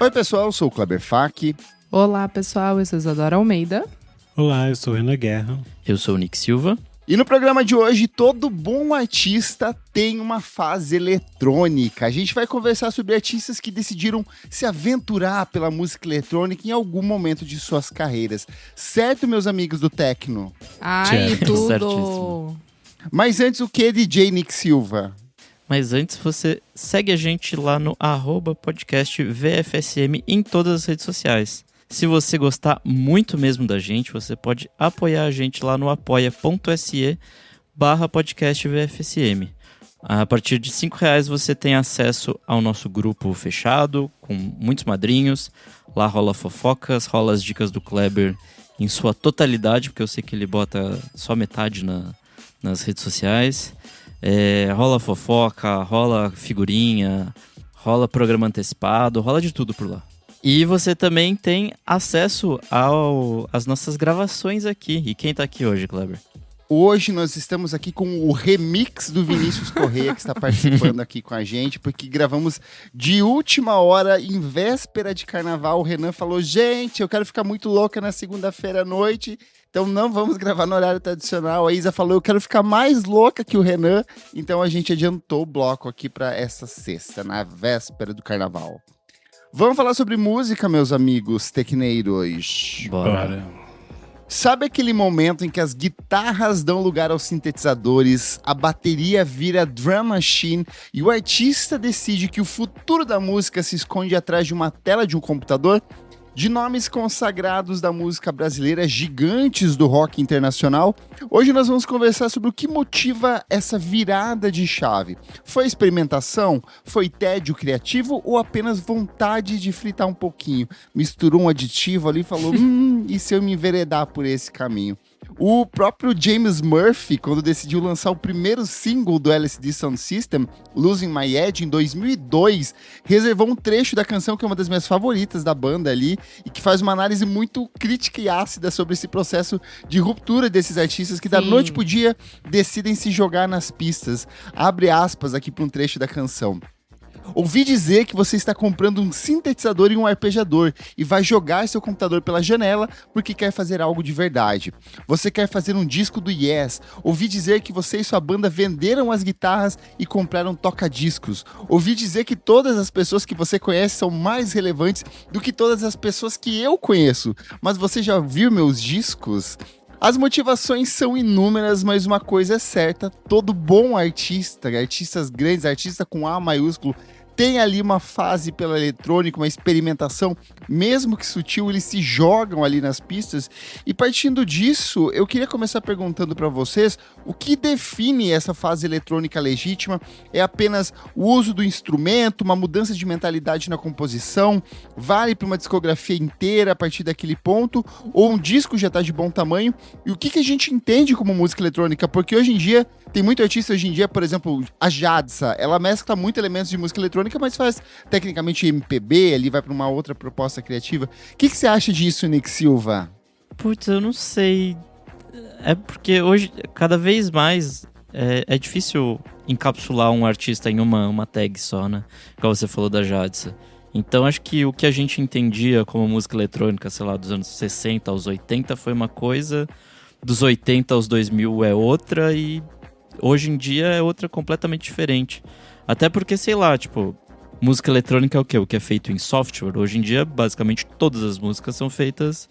Oi pessoal, eu sou o Kleber Fak. Olá pessoal, eu sou Isadora Almeida. Olá, eu sou o Renan Guerra. Eu sou o Nick Silva. E no programa de hoje, todo bom artista tem uma fase eletrônica. A gente vai conversar sobre artistas que decidiram se aventurar pela música eletrônica em algum momento de suas carreiras. Certo, meus amigos do Tecno? Ai, Certo, tudo! certíssimo. Mas antes, o que, DJ Nick Silva? Mas antes, você segue a gente lá no @podcast VFSM em todas as redes sociais. Se você gostar muito mesmo da gente, você pode apoiar a gente lá no apoia.se/podcast VFSM. A partir de R$5 você tem acesso ao nosso grupo fechado, com muitos madrinhos. Lá rola fofocas, rola as dicas do Kleber em sua totalidade, porque eu sei que ele bota só metade nas redes sociais. Rola fofoca, rola figurinha, rola programa antecipado, rola de tudo por lá. E você também tem acesso às nossas gravações aqui. E quem tá aqui hoje, Kleber? Hoje nós estamos aqui com o remix do Vinícius Correia, que está participando aqui com a gente, porque gravamos de última hora, em véspera de carnaval. O Renan falou, gente, eu quero ficar muito louca na segunda-feira à noite, então não vamos gravar no horário tradicional. A Isa falou, eu quero ficar mais louca que o Renan, então a gente adiantou o bloco aqui para essa sexta, na véspera do carnaval. Vamos falar sobre música, meus amigos tecneiros. Bora. Sabe aquele momento em que as guitarras dão lugar aos sintetizadores, a bateria vira drum machine e o artista decide que o futuro da música se esconde atrás de uma tela de um computador? De nomes consagrados da música brasileira, gigantes do rock internacional, hoje nós vamos conversar sobre o que motiva essa virada de chave. Foi experimentação? Foi tédio criativo ou apenas vontade de fritar um pouquinho? Misturou um aditivo ali e falou, e se eu me enveredar por esse caminho? O próprio James Murphy, quando decidiu lançar o primeiro single do LCD Sound System, Losing My Edge, em 2002, reservou um trecho da canção que é uma das minhas favoritas da banda ali, e que faz uma análise muito crítica e ácida sobre esse processo de ruptura desses artistas que da noite pro dia decidem se jogar nas pistas. Abre aspas aqui para um trecho da canção. Ouvi dizer que você está comprando um sintetizador e um arpejador e vai jogar seu computador pela janela porque quer fazer algo de verdade. Você quer fazer um disco do Yes. Ouvi dizer que você e sua banda venderam as guitarras e compraram toca-discos. Ouvi dizer que todas as pessoas que você conhece são mais relevantes do que todas as pessoas que eu conheço. Mas você já viu meus discos? As motivações são inúmeras, mas uma coisa é certa, todo bom artista, artistas grandes, artista com A maiúsculo, tem ali uma fase pela eletrônica, uma experimentação, mesmo que sutil, eles se jogam ali nas pistas. E partindo disso, eu queria começar perguntando para vocês, o que define essa fase eletrônica legítima? É apenas o uso do instrumento, uma mudança de mentalidade na composição? Vale para uma discografia inteira a partir daquele ponto? Ou um disco já está de bom tamanho? E o que a gente entende como música eletrônica? Porque hoje em dia, tem muito artista hoje em dia, por exemplo, a Jadsa, ela mescla muito elementos de música eletrônica, mas faz tecnicamente MPB, ali vai para uma outra proposta criativa. O que você acha disso, Nick Silva? Putz, eu não sei. É porque hoje, cada vez mais, é difícil encapsular um artista em uma tag só, né? Como você falou da Jadsa. Então acho que o que a gente entendia como música eletrônica, sei lá, dos anos 60 aos 80 foi uma coisa, dos 80 aos 2000 é outra e hoje em dia é outra completamente diferente. Até porque, sei lá, tipo, música eletrônica é o quê? O que é feito em software. Hoje em dia, basicamente, todas as músicas são feitas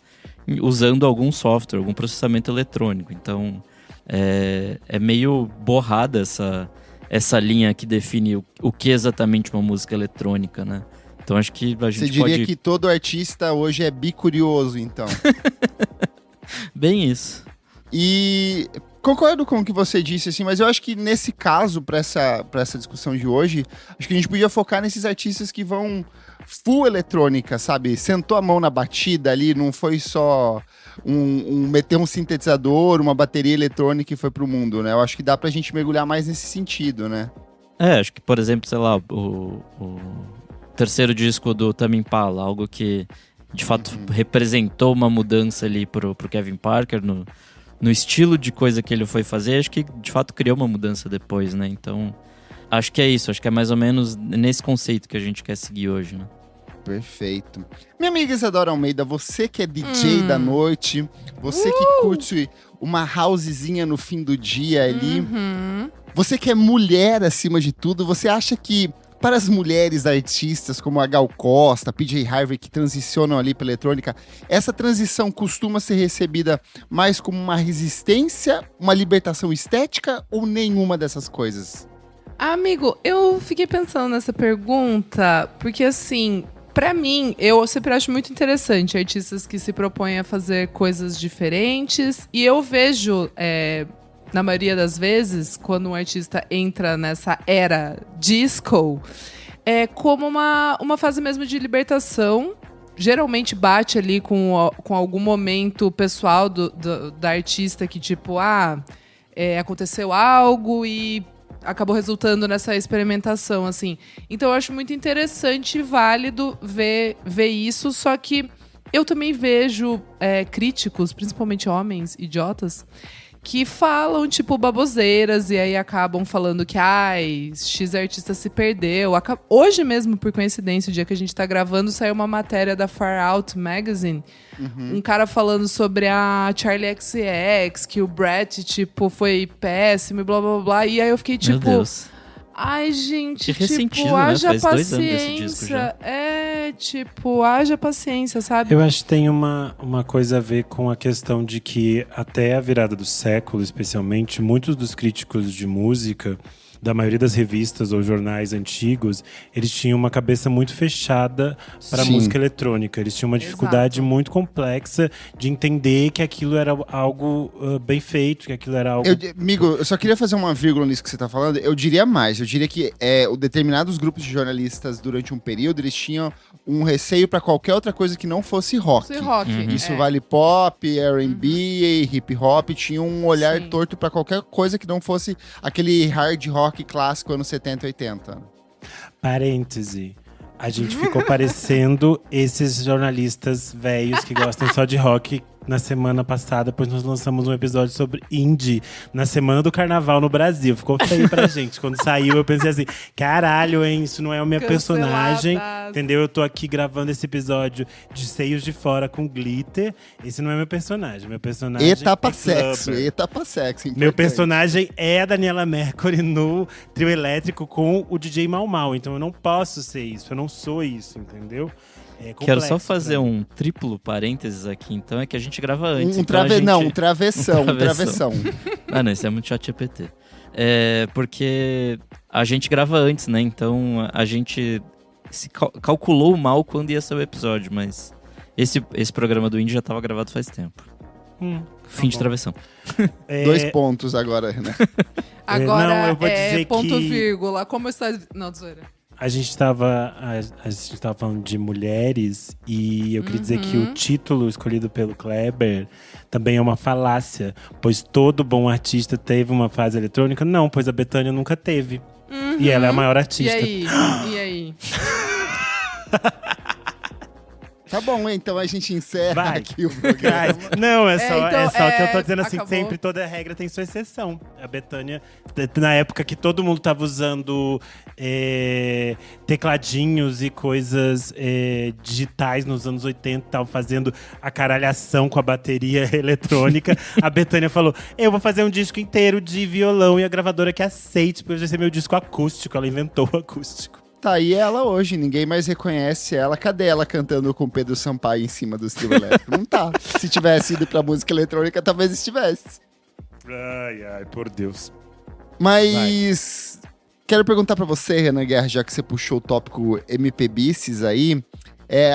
usando algum software, algum processamento eletrônico. Então, é meio borrada essa linha que define o que é exatamente uma música eletrônica, né? Então, acho que a gente Você diria que todo artista hoje é bicurioso, então. Bem isso. E concordo com o que você disse, assim, mas eu acho que nesse caso, para essa discussão de hoje, acho que a gente podia focar nesses artistas que vão full eletrônica, sabe? Sentou a mão na batida ali, não foi só meter um sintetizador, uma bateria eletrônica e foi pro mundo, né? Eu acho que dá pra gente mergulhar mais nesse sentido, né? Acho que, por exemplo, sei lá, o terceiro disco do Tame Impala, algo que de fato representou uma mudança ali pro Kevin Parker no estilo de coisa que ele foi fazer, acho que de fato criou uma mudança depois, né? Então, acho que é isso, acho que é mais ou menos nesse conceito que a gente quer seguir hoje, né? Perfeito. Minha amiga Isadora Almeida, você que é DJ da noite, você que curte uma housezinha no fim do dia ali, você que é mulher acima de tudo, você acha que para as mulheres artistas como a Gal Costa, PJ Harvey, que transicionam ali para eletrônica, essa transição costuma ser recebida mais como uma resistência, uma libertação estética ou nenhuma dessas coisas? Amigo, eu fiquei pensando nessa pergunta, porque assim, pra mim, eu sempre acho muito interessante artistas que se propõem a fazer coisas diferentes, e eu vejo, na maioria das vezes, quando um artista entra nessa era disco, como uma fase mesmo de libertação. Geralmente bate ali com algum momento pessoal da artista que, tipo, aconteceu algo e acabou resultando nessa experimentação, assim. Então eu acho muito interessante e válido ver isso, só que eu também vejo críticos, principalmente homens idiotas, que falam, tipo, baboseiras, e aí acabam falando que, X artista se perdeu. Hoje mesmo, por coincidência, o dia que a gente tá gravando, saiu uma matéria da Far Out Magazine, um cara falando sobre a Charli XCX, que o Brett, tipo, foi péssimo e blá, blá, blá, e aí eu fiquei, tipo... Meu Deus. Ai, gente, Que ressentido, tipo, né? haja Faz 2 anos paciência. desse disco já. Haja paciência, sabe? Eu acho que tem uma coisa a ver com a questão de que até a virada do século, especialmente, muitos dos críticos de música da maioria das revistas ou jornais antigos, eles tinham uma cabeça muito fechada para a música eletrônica. Eles tinham uma dificuldade muito complexa de entender que aquilo era algo bem feito, que aquilo era algo... Amigo, eu só queria fazer uma vírgula nisso que você tá falando. Eu diria mais. Eu diria que determinados grupos de jornalistas, durante um período, eles tinham um receio para qualquer outra coisa que não fosse rock. Isso vale pop, R&B, hip hop. Tinha um olhar torto para qualquer coisa que não fosse aquele hard rock clássico anos 70 e 80. Parêntese. A gente ficou parecendo esses jornalistas velhos que gostam só de rock na semana passada, pois nós lançamos um episódio sobre indie na semana do carnaval no Brasil. Ficou feio pra gente. Quando saiu, eu pensei assim, caralho, hein, isso não é a minha personagem. Entendeu? Eu tô aqui gravando esse episódio de seios de fora com glitter. Esse não é meu personagem. Meu personagem Etapa sexo. Importante. Meu personagem é a Daniela Mercury no trio elétrico com o DJ Mau Mau. Então eu não posso ser isso. Eu não sou isso, entendeu? Quero só fazer um triplo parênteses aqui, então, é que a gente grava antes. Um travessão. Não, isso é muito chat GPT. Porque a gente grava antes, né? Então a gente calculou mal quando ia ser o episódio, mas esse programa do Indie já estava gravado faz tempo. Fim de travessão. 2 pontos agora, né? Agora não, eu vou dizer ponto vírgula. Como está... Não, zoeira. A gente tava falando de mulheres e eu queria dizer que o título escolhido pelo Kleber também é uma falácia, pois todo bom artista teve uma fase eletrônica. Não, pois a Bethânia nunca teve. E ela é a maior artista. E aí? Tá bom, então a gente encerra aqui o programa. Não, é só que eu tô dizendo assim, acabou. sempre toda regra tem sua exceção. A Bethânia, na época que todo mundo tava usando tecladinhos e coisas digitais nos anos 80, tava fazendo a caralhação com a bateria eletrônica, a Bethânia falou, eu vou fazer um disco inteiro de violão e a gravadora que aceite, porque vai ser meu disco acústico. Ela inventou o acústico. Tá aí ela hoje, ninguém mais reconhece ela. Cadê ela cantando com Pedro Sampaio em cima do trio elétrico? Não tá. Se tivesse ido pra música eletrônica, talvez estivesse. Ai, por Deus. Mas quero perguntar pra você, Renan Guerra, já que você puxou o tópico MPBices aí.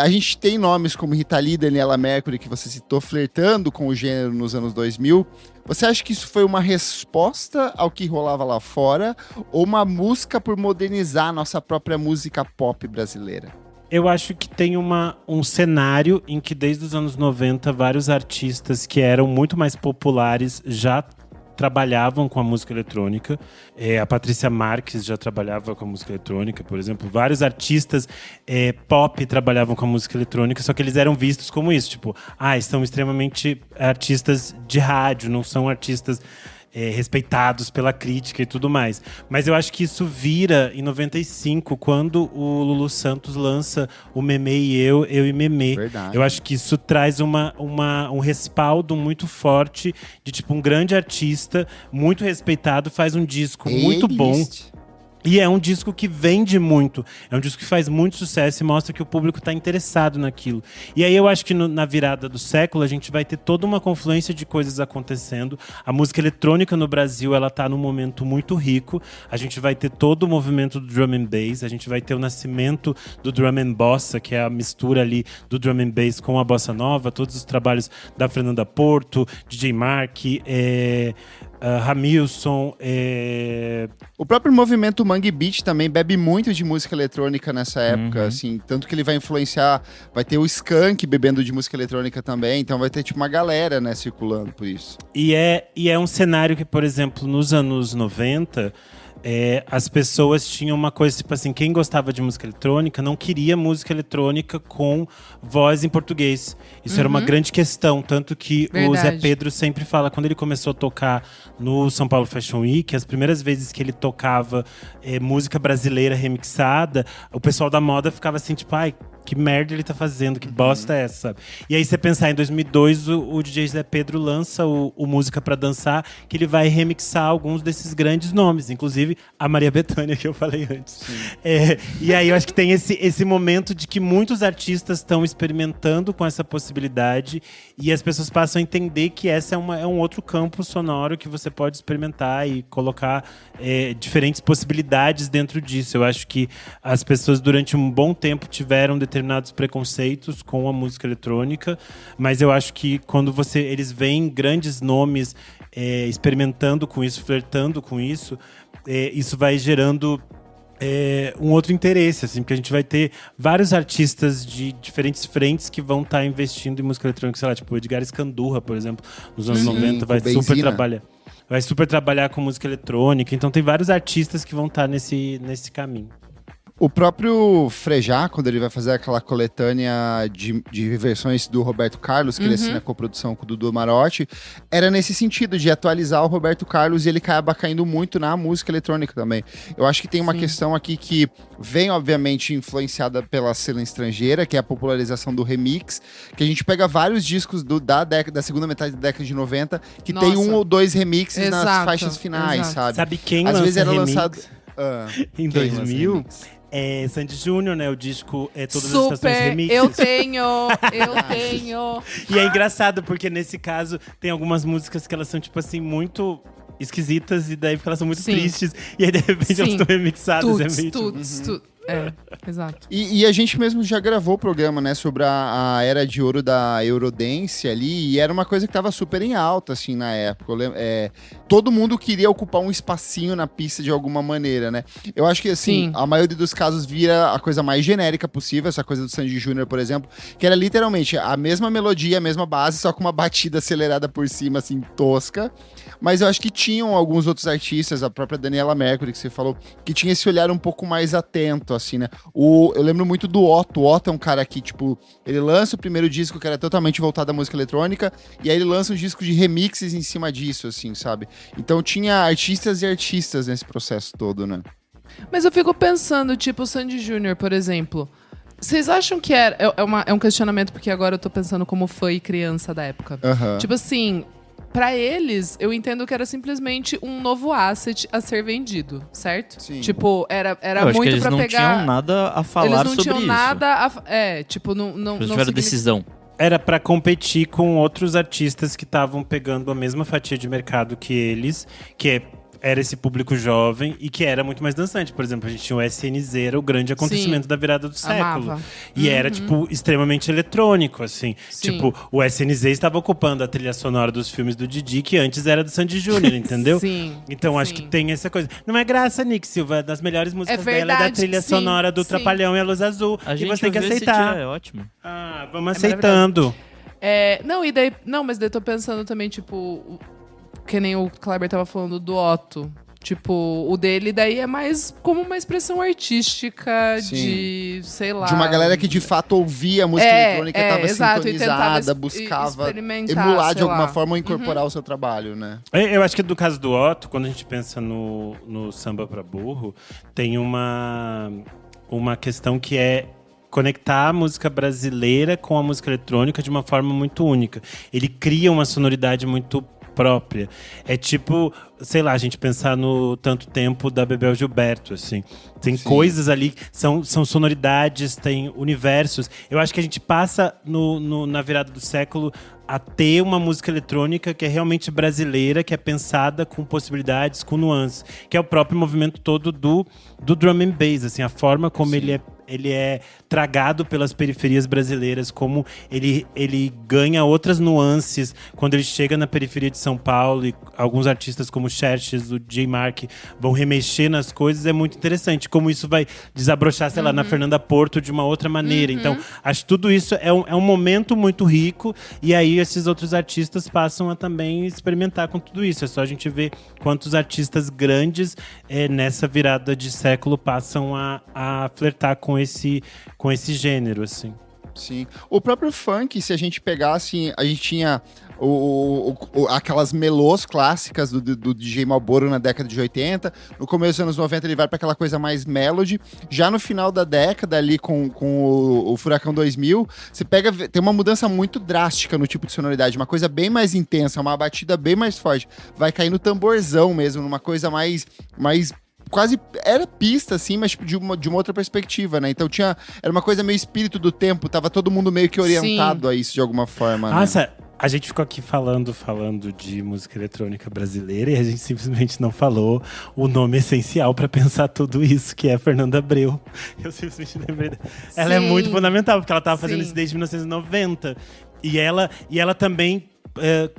A gente tem nomes como Rita Lee, Daniela Mercury, que você citou, flertando com o gênero nos anos 2000. Você acha que isso foi uma resposta ao que rolava lá fora ou uma busca por modernizar a nossa própria música pop brasileira? Eu acho que tem um cenário em que desde os anos 90 vários artistas que eram muito mais populares já trabalhavam com a música eletrônica. A Patrícia Marques já trabalhava com a música eletrônica, por exemplo. Vários artistas pop trabalhavam com a música eletrônica, só que eles eram vistos como isso. Tipo, são extremamente artistas de rádio, não são artistas respeitados pela crítica e tudo mais. Mas eu acho que isso vira em 95, quando o Lulu Santos lança o Memê e Eu e Memê. Verdade. Eu acho que isso traz um respaldo muito forte de tipo um grande artista, muito respeitado, faz um disco muito bom. E é um disco que vende muito, é um disco que faz muito sucesso e mostra que o público está interessado naquilo. E aí eu acho que na virada do século a gente vai ter toda uma confluência de coisas acontecendo. A música eletrônica no Brasil, ela tá num momento muito rico. A gente vai ter todo o movimento do drum and bass, a gente vai ter o nascimento do drum and bossa, que é a mistura ali do drum and bass com a bossa nova, todos os trabalhos da Fernanda Porto, DJ Mark, Hamilton. O próprio movimento Mangue Beat também bebe muito de música eletrônica nessa época, assim, tanto que ele vai influenciar, vai ter o Skank bebendo de música eletrônica também, então vai ter tipo uma galera, né, circulando por isso. E é um cenário que, por exemplo, nos anos 90, as pessoas tinham uma coisa, tipo assim, quem gostava de música eletrônica não queria música eletrônica com voz em português. Isso era uma grande questão, tanto que o Zé Pedro sempre fala, quando ele começou a tocar no São Paulo Fashion Week, as primeiras vezes que ele tocava música brasileira remixada, o pessoal da moda ficava assim, tipo, ai, que merda ele tá fazendo, que bosta é essa, sabe? E aí você pensar, em 2002, o DJ Zé Pedro lança o Música Pra Dançar, que ele vai remixar alguns desses grandes nomes, inclusive a Maria Bethânia, que eu falei antes. E aí eu acho que tem esse momento de que muitos artistas estão experimentando com essa possibilidade e as pessoas passam a entender que essa é um outro campo sonoro que você pode experimentar e colocar diferentes possibilidades dentro disso. Eu acho que as pessoas durante um bom tempo tiveram determinados preconceitos com a música eletrônica, mas eu acho que quando eles veem grandes nomes experimentando com isso, flertando com isso, isso vai gerando um outro interesse, assim, porque a gente vai ter vários artistas de diferentes frentes que vão estar investindo em música eletrônica, sei lá, tipo o Edgar Escandurra, por exemplo, nos anos 90, vai super trabalhar com música eletrônica, então tem vários artistas que vão estar nesse caminho. O próprio Frejá, quando ele vai fazer aquela coletânea de versões do Roberto Carlos, que ele assina a coprodução com o Dudu Marotti, era nesse sentido, de atualizar o Roberto Carlos, e ele acaba caindo muito na música eletrônica também. Eu acho que tem uma questão aqui que vem, obviamente, influenciada pela cena estrangeira, que é a popularização do remix, que a gente pega vários discos da segunda metade da década de 90, que tem um ou dois remixes nas faixas finais, sabe? Sabe quem Às vezes era remix lançado... em 2000? Sandy Júnior, né? O disco Todas as Estações Remix. Eu tenho. E é engraçado, porque nesse caso tem algumas músicas que elas são, tipo assim, muito esquisitas, e daí porque elas são muito tristes, e aí de repente elas estão remixadas. Exato. E a gente mesmo já gravou o programa, né, sobre a era de ouro da Eurodance ali, e era uma coisa que tava super em alta, assim, na época. Todo mundo queria ocupar um espacinho na pista de alguma maneira, né? Eu acho que, assim, a maioria dos casos vira a coisa mais genérica possível, essa coisa do Sandy Júnior, por exemplo, que era literalmente a mesma melodia, a mesma base, só com uma batida acelerada por cima, assim, tosca. Mas eu acho que tinham alguns outros artistas, a própria Daniela Mercury, que você falou, que tinha esse olhar um pouco mais atento, assim, né? Eu lembro muito do Otto. O Otto é um cara que, tipo, ele lança o primeiro disco que era totalmente voltado à música eletrônica, e aí ele lança um disco de remixes em cima disso, assim, sabe? Então tinha artistas e artistas nesse processo todo, né? Mas eu fico pensando, tipo, o Sandy Júnior, por exemplo. Vocês acham que é um questionamento, porque agora eu tô pensando como fã e criança da época. Tipo assim, pra eles, eu entendo que era simplesmente um novo asset a ser vendido, certo? Sim. Tipo, era Eu acho muito que eles pra não pegar... tinham nada a falar eles não sobre tinham isso. nada a... tipo, não Eles tiveram decisão. Era pra competir com outros artistas que estavam pegando a mesma fatia de mercado que eles, era esse público jovem e que era muito mais dançante. Por exemplo, a gente tinha o SNZ, era o grande acontecimento da virada do século. Amava. E era, tipo, extremamente eletrônico, assim. Sim. Tipo, o SNZ estava ocupando a trilha sonora dos filmes do Didi, que antes era do Sandy Júnior, entendeu? Sim. Então, acho que tem essa coisa. Não é graça, Nick Silva, das melhores músicas dela é da trilha sonora do Trapalhão e a Luz Azul. A gente e você tem que ouviu aceitar. esse dia, é ótimo. Vamos aceitando. Mas daí eu tô pensando também, tipo, que nem o Kleber tava falando do Otto. Tipo, o dele daí é mais como uma expressão artística Sim. de, sei lá... De uma galera que de fato ouvia a música eletrônica, tava exato, e sintonizada, tentava buscava experimentar, emular de sei alguma lá. forma ou incorporar o seu trabalho, né? Eu acho que do caso do Otto, quando a gente pensa no samba pra burro, tem uma questão que é conectar a música brasileira com a música eletrônica de uma forma muito única. Ele cria uma sonoridade muito própria. É tipo, sei lá, a gente pensar no Tanto Tempo da Bebel Gilberto, assim. Tem coisas ali, são sonoridades, tem universos. Eu acho que a gente passa na virada do século a ter uma música eletrônica que é realmente brasileira, que é pensada com possibilidades, com nuances, que é o próprio movimento todo do drum and bass, assim, a forma como ele é tragado pelas periferias brasileiras, como ele ganha outras nuances quando ele chega na periferia de São Paulo, e alguns artistas como o Xerxes, o J. Mark vão remexer nas coisas, é muito interessante como isso vai desabrochar, sei lá, na Fernanda Porto de uma outra maneira. Então, acho que tudo isso é um momento muito rico, e aí esses outros artistas passam a também experimentar com tudo isso. É só a gente ver quantos artistas grandes nessa virada de século passam a flertar com esse gênero, assim. Sim. O próprio funk, se a gente pegasse, a gente tinha aquelas melôs clássicas do DJ Malboro na década de 80. No começo dos anos 90 ele vai para aquela coisa mais melody. Já no final da década ali com o Furacão 2000, você tem uma mudança muito drástica no tipo de sonoridade, uma coisa bem mais intensa, uma batida bem mais forte. Vai cair no tamborzão mesmo, numa coisa mais quase era pista, assim, mas tipo, de uma outra perspectiva, né? Então era uma coisa meio espírito do tempo, tava todo mundo meio que orientado a isso de alguma forma, né? Nossa, a gente ficou aqui falando de música eletrônica brasileira e a gente simplesmente não falou o nome essencial pra pensar tudo isso, que é Fernanda Abreu. Eu simplesmente lembrei. Ela é muito fundamental, porque ela tava fazendo isso desde 1990. E ela também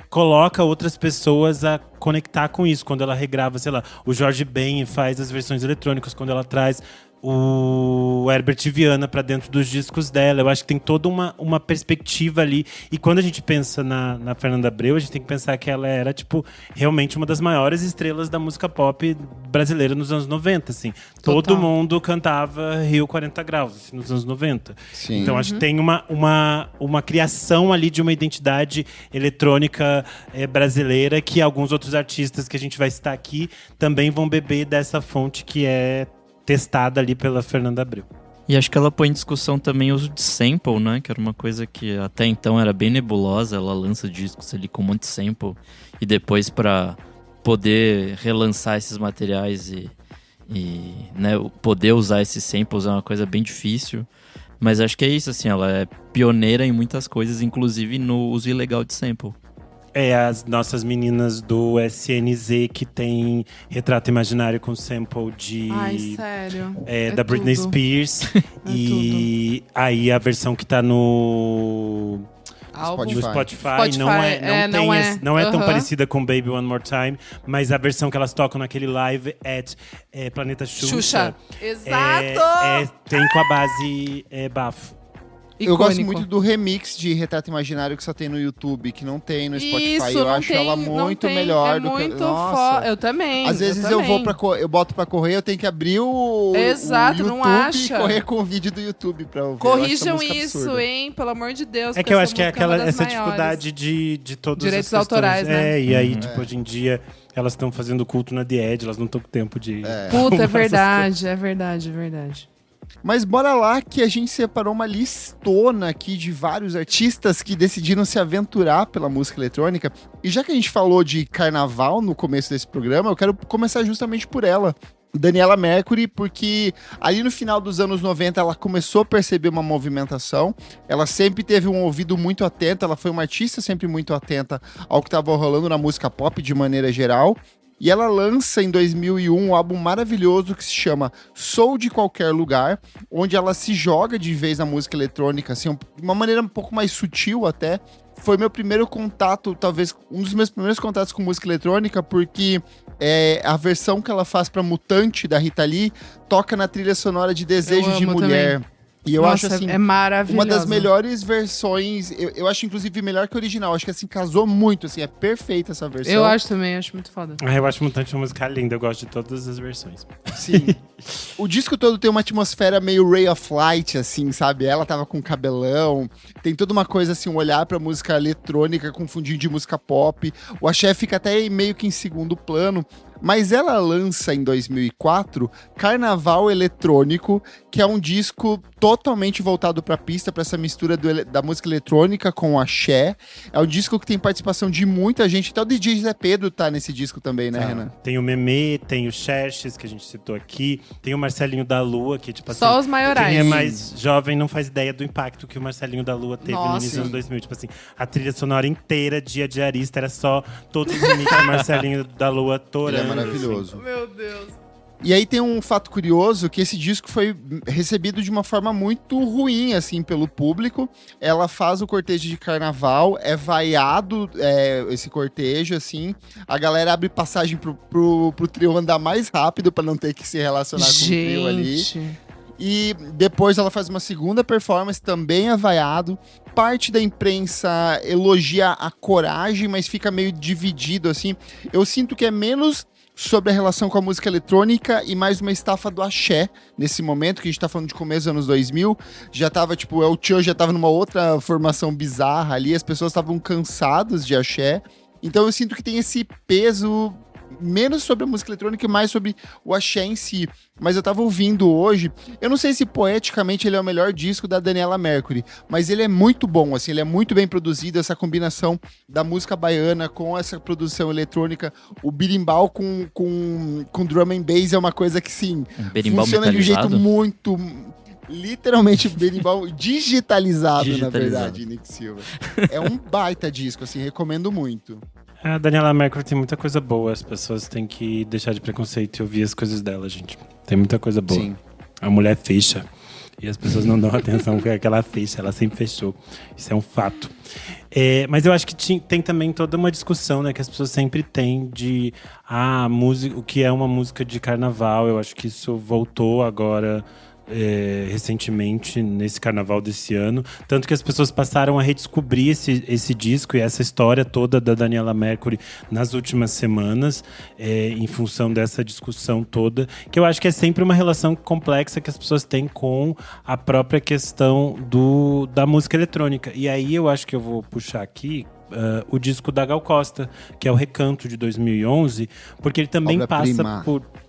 coloca outras pessoas a conectar com isso. Quando ela regrava, sei lá, o Jorge Ben faz as versões eletrônicas, quando ela traz o Herbert Viana pra dentro dos discos dela. Eu acho que tem toda uma perspectiva ali. E quando a gente pensa na Fernanda Abreu, a gente tem que pensar que ela era, tipo, realmente uma das maiores estrelas da música pop brasileira nos anos 90, assim. Total. Todo mundo cantava Rio 40 Graus, assim, nos anos 90. Sim. Então acho que tem uma criação ali de uma identidade eletrônica brasileira, que alguns outros artistas que a gente vai citar aqui também vão beber dessa fonte que é testada ali pela Fernanda Abreu. E acho que ela põe em discussão também o uso de sample, né? Que era uma coisa que até então era bem nebulosa. Ela lança discos ali com um monte de sample. E depois, para poder relançar esses materiais e né, poder usar esses samples é uma coisa bem difícil. Mas acho que é isso, assim. Ela é pioneira em muitas coisas, inclusive no uso ilegal de sample. As nossas meninas do SNZ que tem Retrato Imaginário com sample de... Ai, sério. Da Britney Spears. E aí a versão que tá no Spotify não é tão parecida com Baby One More Time, mas a versão que elas tocam naquele Live at Planeta Xuxa. Exato! Tem com a base bafo. Eu gosto muito do remix de Retrato Imaginário que só tem no YouTube, que não tem no Spotify. Isso, eu acho ela muito melhor do que... Nossa. Eu também. Às vezes eu boto pra correr, eu tenho que abrir o YouTube não acha. e correr com o vídeo do YouTube pra ouvir. Corrijam isso, hein? Pelo amor de Deus. É que eu acho que é essa dificuldade de todos os direitos autorais, né? E aí, tipo, hoje em dia, elas estão fazendo culto na The Edge, elas não estão com tempo de... Puta, é verdade. Mas bora lá que a gente separou uma listona aqui de vários artistas que decidiram se aventurar pela música eletrônica. E já que a gente falou de carnaval no começo desse programa, eu quero começar justamente por ela. Daniela Mercury, porque ali no final dos anos 90 ela começou a perceber uma movimentação, ela sempre teve um ouvido muito atento, ela foi uma artista sempre muito atenta ao que estava rolando na música pop de maneira geral. E ela lança em 2001 um álbum maravilhoso que se chama Sou de Qualquer Lugar, onde ela se joga de vez na música eletrônica, assim, de uma maneira um pouco mais sutil até. Foi meu primeiro contato, talvez um dos meus primeiros contatos com música eletrônica, porque a versão que ela faz pra Mutante, da Rita Lee, toca na trilha sonora de Desejo de Mulher. Também. E eu Nossa, acho assim, é maravilhosa. uma das melhores versões, eu acho inclusive melhor que o original. Acho que assim, casou muito, assim, é perfeita essa versão. Eu acho também, acho muito foda. Eu acho Mutante uma música linda, eu gosto de todas as versões. Sim. O disco todo tem uma atmosfera meio Ray of Light, assim, sabe? Ela tava com cabelão, tem toda uma coisa assim, um olhar pra música eletrônica com fundinho de música pop. O axé fica até meio que em segundo plano. Mas ela lança em 2004 Carnaval Eletrônico, que é um disco totalmente voltado pra pista, pra essa mistura da música eletrônica com o axé. É um disco que tem participação de muita gente. Até o DJ Zé Pedro tá nesse disco também, né, Renan? Tem o Memê, tem o Xerxes, que a gente citou aqui. Tem o Marcelinho da Lua, que tipo assim… Só os maiorais. Quem é mais jovem não faz ideia do impacto que o Marcelinho da Lua teve no início dos anos 2000. Tipo assim, a trilha sonora inteira, Dia Diarista, era só todos os remixes do Marcelinho da Lua torando. Ele é maravilhoso. Meu Deus. E aí tem um fato curioso, que esse disco foi recebido de uma forma muito ruim, assim, pelo público. Ela faz o cortejo de carnaval, é vaiado esse cortejo, assim. A galera abre passagem pro trio andar mais rápido, pra não ter que se relacionar com o trio ali. E depois ela faz uma segunda performance, também é vaiado. Parte da imprensa elogia a coragem, mas fica meio dividido, assim. Eu sinto que é menos sobre a relação com a música eletrônica e mais uma estafa do axé, nesse momento, que a gente tá falando de começo dos anos 2000, já tava, tipo, o Tio já tava numa outra formação bizarra ali, as pessoas estavam cansadas de axé, então eu sinto que tem esse peso menos sobre a música eletrônica e mais sobre o axé em si. Mas eu tava ouvindo hoje, eu não sei se poeticamente ele é o melhor disco da Daniela Mercury, mas ele é muito bom, assim, ele é muito bem produzido, essa combinação da música baiana com essa produção eletrônica, o birimbau com drum and bass é uma coisa que, sim, funciona de um jeito muito… Literalmente berimbau digitalizado, na verdade, Nick Silva. É um baita disco, assim, recomendo muito. A Daniela Mercury tem muita coisa boa, as pessoas têm que deixar de preconceito e ouvir as coisas dela, gente. Tem muita coisa boa. Sim. A mulher fecha. E as pessoas não dão atenção porque aquela fecha, ela sempre fechou. Isso é um fato. Mas eu acho que tem também toda uma discussão, né, que as pessoas sempre têm de música, o que é uma música de carnaval. Eu acho que isso voltou agora recentemente, nesse carnaval desse ano. Tanto que as pessoas passaram a redescobrir esse disco e essa história toda da Daniela Mercury nas últimas semanas, em função dessa discussão toda, que eu acho que é sempre uma relação complexa que as pessoas têm com a própria questão da música eletrônica. E aí eu acho que eu vou puxar aqui o disco da Gal Costa, que é o Recanto, de 2011, porque ele também passa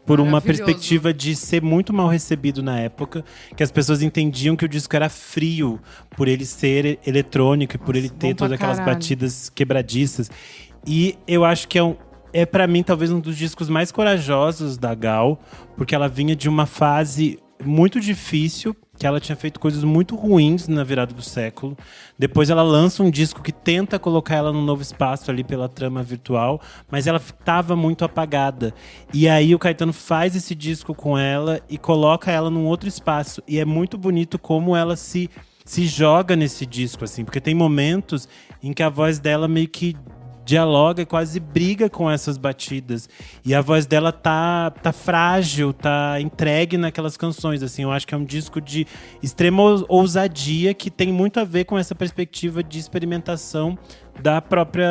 por uma perspectiva de ser muito mal recebido na época, que as pessoas entendiam que o disco era frio, por ele ser eletrônico e por ele ter todas aquelas batidas quebradiças. E eu acho que é para mim talvez um dos discos mais corajosos da Gal, porque ela vinha de uma fase muito difícil, que ela tinha feito coisas muito ruins na virada do século. Depois ela lança um disco que tenta colocar ela num novo espaço ali pela trama virtual, mas ela estava muito apagada. E aí o Caetano faz esse disco com ela e coloca ela num outro espaço. E é muito bonito como ela se joga nesse disco, assim, porque tem momentos em que a voz dela meio que dialoga e quase briga com essas batidas. E a voz dela tá frágil, tá entregue naquelas canções, assim. Eu acho que é um disco de extrema ousadia que tem muito a ver com essa perspectiva de experimentação da própria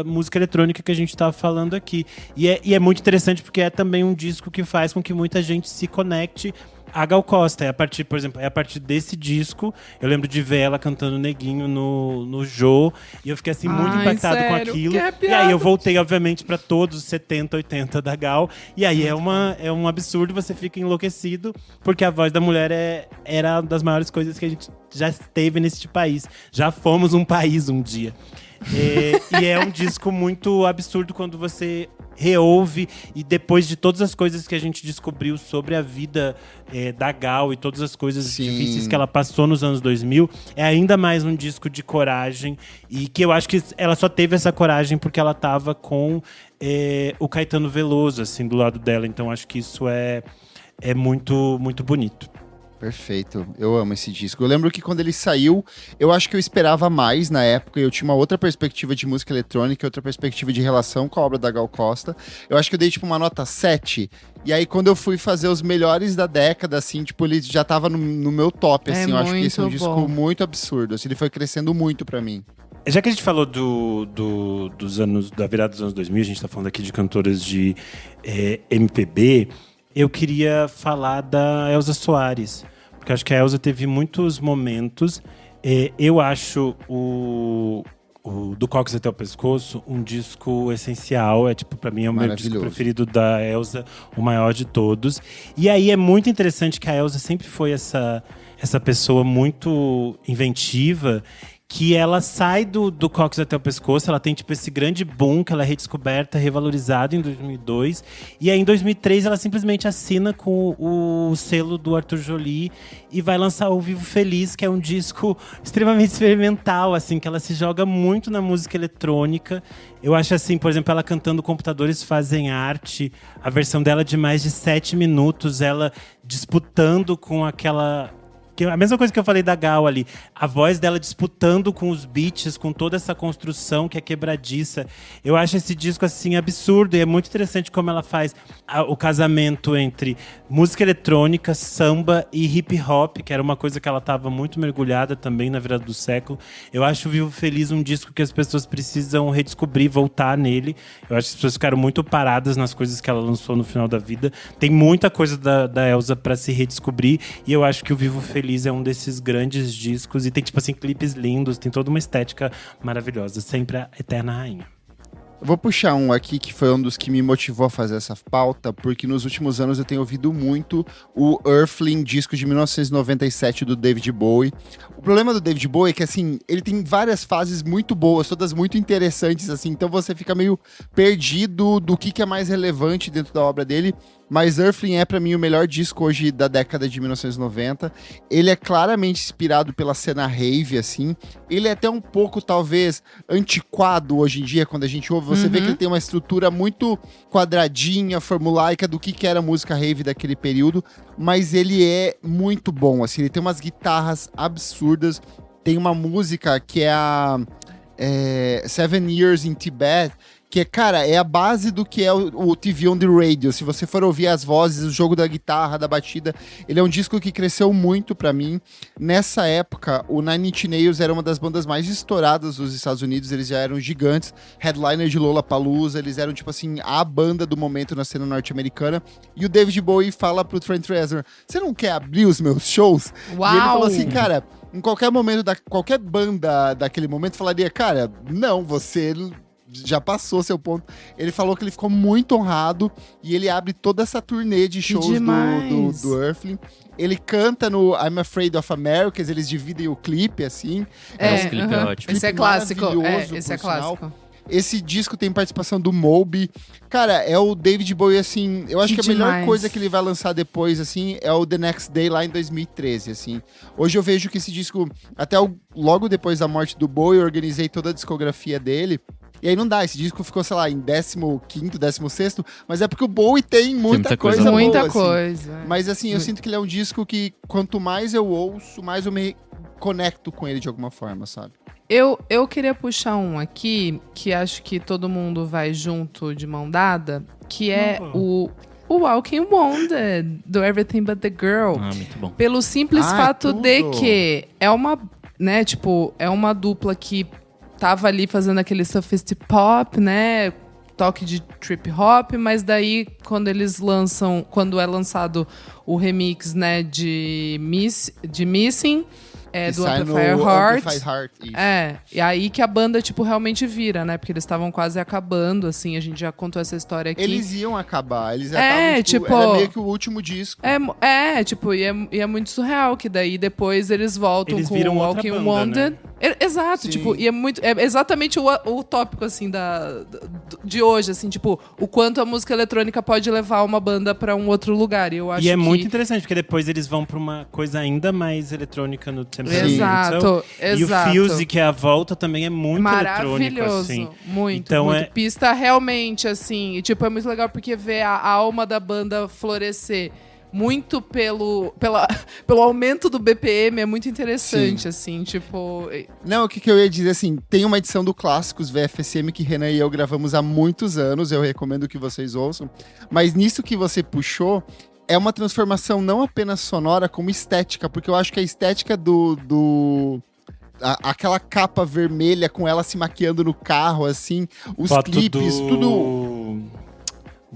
música eletrônica que a gente estava falando aqui. E é muito interessante porque é também um disco que faz com que muita gente se conecte a Gal Costa. Por exemplo, a partir desse disco, eu lembro de ver ela cantando Neguinho no Jô, e eu fiquei assim muito impactado com aquilo. E aí eu voltei, obviamente, para todos os 70, 80 da Gal, e aí é um absurdo, você fica enlouquecido, porque a voz da mulher era uma das maiores coisas que a gente já teve neste país. Já fomos um país um dia. E é um disco muito absurdo quando você reouve, e depois de todas as coisas que a gente descobriu sobre a vida da Gal e todas as coisas difíceis que ela passou nos anos 2000, é ainda mais um disco de coragem, e que eu acho que ela só teve essa coragem porque ela estava com o Caetano Veloso, assim, do lado dela. Então acho que isso é muito, muito bonito. Perfeito, eu amo esse disco. Eu lembro que quando ele saiu, eu acho que eu esperava mais na época. Eu tinha uma outra perspectiva de música eletrônica, outra perspectiva de relação com a obra da Gal Costa. Eu acho que eu dei tipo uma nota 7. E aí quando eu fui fazer os melhores da década, assim, tipo, ele já tava no meu top, assim. Eu acho que esse é um disco muito absurdo, assim, ele foi crescendo muito pra mim. Já que a gente falou dos anos, da virada dos anos 2000, a gente tá falando aqui de cantoras de MPB, eu queria falar da Elza Soares. Porque eu acho que a Elza teve muitos momentos. Eu acho o Do Cóccix até o Pescoço um disco essencial. Tipo, pra mim é o meu disco preferido da Elza, o maior de todos. E aí é muito interessante que a Elza sempre foi essa pessoa muito inventiva, que ela sai do Cóccix até o Pescoço, ela tem tipo esse grande boom que ela é redescoberta, revalorizada em 2002, e aí em 2003 ela simplesmente assina com o selo do Arthur Joly e vai lançar o Vivo Feliz, que é um disco extremamente experimental, assim, que ela se joga muito na música eletrônica. Eu acho assim, por exemplo, ela cantando Computadores Fazem Arte, a versão dela de mais de 7 minutos, ela disputando com aquela... A mesma coisa que eu falei da Gal ali. A voz dela disputando com os beats, com toda essa construção que é quebradiça. Eu acho esse disco, assim, absurdo. E é muito interessante como ela faz o casamento entre música eletrônica, samba e hip hop, que era uma coisa que ela estava muito mergulhada também na virada do século. Eu acho o Vivo Feliz um disco que as pessoas precisam redescobrir, voltar nele. Eu acho que as pessoas ficaram muito paradas nas coisas que ela lançou no final da vida. Tem muita coisa da Elza para se redescobrir. E eu acho que o Vivo Feliz é um desses grandes discos e tem, tipo assim, clipes lindos, tem toda uma estética maravilhosa, sempre a eterna rainha. Eu vou puxar um aqui que foi um dos que me motivou a fazer essa pauta, porque nos últimos anos eu tenho ouvido muito o Earthling, disco de 1997 do David Bowie. O problema do David Bowie é que, assim, ele tem várias fases muito boas, todas muito interessantes, assim, então você fica meio perdido do que é mais relevante dentro da obra dele. Mas Earthling é pra mim o melhor disco hoje da década de 1990. Ele é claramente inspirado pela cena rave, assim. Ele é até um pouco, talvez, antiquado hoje em dia, quando a gente ouve. Você vê que ele tem uma estrutura muito quadradinha, formulaica do que era a música rave daquele período. Mas ele é muito bom, assim. Ele tem umas guitarras absurdas. Tem uma música que é a 7 Years in Tibet, que, cara, é a base do que é o TV on the Radio. Se você for ouvir as vozes, o jogo da guitarra, da batida, ele é um disco que cresceu muito pra mim. Nessa época, o Nine Inch Nails era uma das bandas mais estouradas dos Estados Unidos, eles já eram gigantes, headliner de Lollapalooza, eles eram, tipo assim, a banda do momento na cena norte-americana. E o David Bowie fala pro Trent Reznor, você não quer abrir os meus shows? Uau! E ele falou assim, cara, em qualquer momento, qualquer banda daquele momento falaria, cara, não, você... já passou seu ponto. Ele falou que ele ficou muito honrado e ele abre toda essa turnê de shows do Earthling. Ele canta no I'm Afraid of Americans, eles dividem o clipe, assim. Esse clipe é ótimo. Esse é clássico. Esse é clássico. Esse disco tem participação do Moby. Cara, é o David Bowie, assim... Eu acho que a melhor coisa que ele vai lançar depois, assim, é o The Next Day, lá em 2013, assim. Hoje eu vejo que esse disco... Até logo depois da morte do Bowie, eu organizei toda a discografia dele. E aí não dá, esse disco ficou, sei lá, em 15º, 16º, mas é porque o Bowie tem muita coisa boa, muita assim. coisa. Mas assim, eu sinto que ele é um disco que quanto mais eu ouço, mais eu me conecto com ele de alguma forma, sabe? Eu queria puxar um aqui, que acho que todo mundo vai junto de mão dada, que é o Walking Wounded, do Everything But The Girl. Ah, muito bom. Pelo simples fato de que é uma, né, tipo, é uma dupla que tava ali fazendo aquele sophisti pop, né, toque de trip hop, mas daí quando é lançado o remix, né, de Missing, do Amplifier Heart. E aí que a banda, tipo, realmente vira, né? Porque eles estavam quase acabando, assim, a gente já contou essa história aqui. Eles iam acabar, eles já estavam, tipo, era meio que o último disco. Tipo, e é muito surreal, que daí depois eles voltam eles com o Walking Wounded. Né? Exato, sim. Tipo, e é exatamente o tópico, assim, de hoje, assim, tipo, o quanto a música eletrônica pode levar uma banda pra um outro lugar. E eu acho muito interessante, porque depois eles vão pra uma coisa ainda mais eletrônica no tempo. Exato. E o Fuse, que é a volta, também é muito eletrônico, assim. Muito, então muito. Pista realmente, assim. E, tipo, é muito legal porque ver a alma da banda florescer muito pelo aumento do BPM, é muito interessante, assim, tipo... Não, o que eu ia dizer, assim, tem uma edição do Clássicos VFSM que Renan e eu gravamos há muitos anos, eu recomendo que vocês ouçam, mas nisso que você puxou, é uma transformação não apenas sonora, como estética, porque eu acho que a estética aquela capa vermelha com ela se maquiando no carro, assim, os Foto clipes, tudo...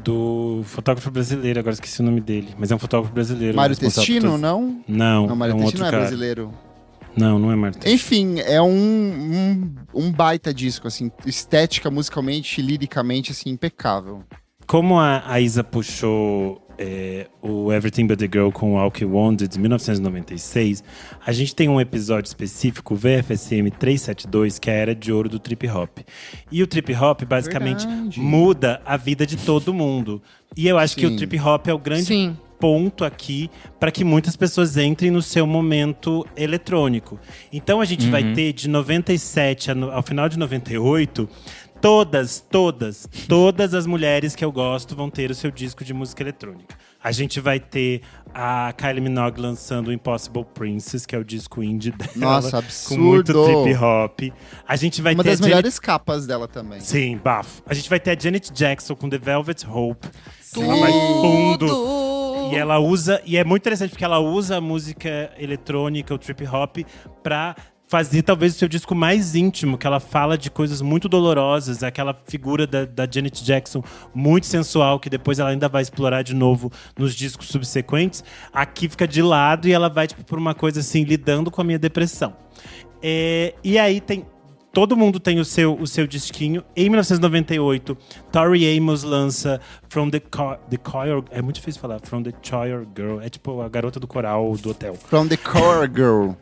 Do fotógrafo brasileiro, agora esqueci o nome dele, mas é um fotógrafo brasileiro. Mário Testino, não? Não, Mário é um Testino outro não é cara. brasileiro. Não é Mário Testino. Enfim, é um baita disco, assim, estética, musicalmente, liricamente, assim, impecável. Como a Isa puxou o Everything But The Girl com o Walk Wounded de 1996, a gente tem um episódio específico, VFSM 372, que é a era de ouro do trip hop. E o trip hop basicamente muda a vida de todo mundo. E eu acho que o trip hop é o grande ponto aqui para que muitas pessoas entrem no seu momento eletrônico. Então a gente vai ter de 97 ao final de 98... Todas as mulheres que eu gosto vão ter o seu disco de música eletrônica. A gente vai ter a Kylie Minogue lançando o Impossible Princess, que é o disco indie dela. Nossa, absurdo! Com muito trip hop. A gente vai uma ter das melhores capas dela também. Sim, bafo. A gente vai ter a Janet Jackson com The Velvet Hope. Tudo! Mais fundo. E ela usa... E é muito interessante, porque ela usa a música eletrônica, o trip hop, pra fazer talvez o seu disco mais íntimo, que ela fala de coisas muito dolorosas, aquela figura da Janet Jackson muito sensual, que depois ela ainda vai explorar de novo nos discos subsequentes. Aqui fica de lado e ela vai tipo, por uma coisa assim, lidando com a minha depressão. E aí tem... Todo mundo tem o seu disquinho. Em 1998, Tori Amos lança From the Choir... É muito difícil falar. From the Choir Girl. É tipo a garota do coral do hotel. From the Choir Girl.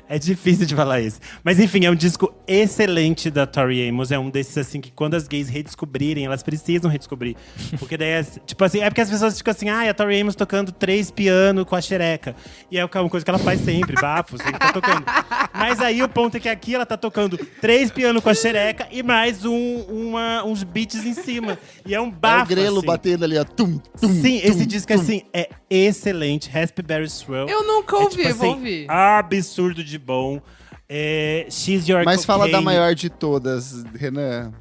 É difícil de falar isso. Mas enfim, é um disco excelente da Tori Amos. É um desses assim que quando as gays redescobrirem, elas precisam redescobrir. Porque daí, tipo assim, é porque as pessoas ficam assim, a Tori Amos tocando 3 piano com a xereca. E é uma coisa que ela faz sempre, bafo, sempre tá tocando. Mas aí o ponto é que aqui ela tá tocando 3 piano com a xereca e mais uns beats em cima. E é um bafo, é o grelo assim. batendo ali, ó. Tum, tum, Sim, tum, esse disco assim é excelente. Raspberry Swell. Eu nunca ouvi, tipo, vou assim, ouvir. Absurdo de bom. She's Your Mas fala Cocaine. da maior de todas, Renan.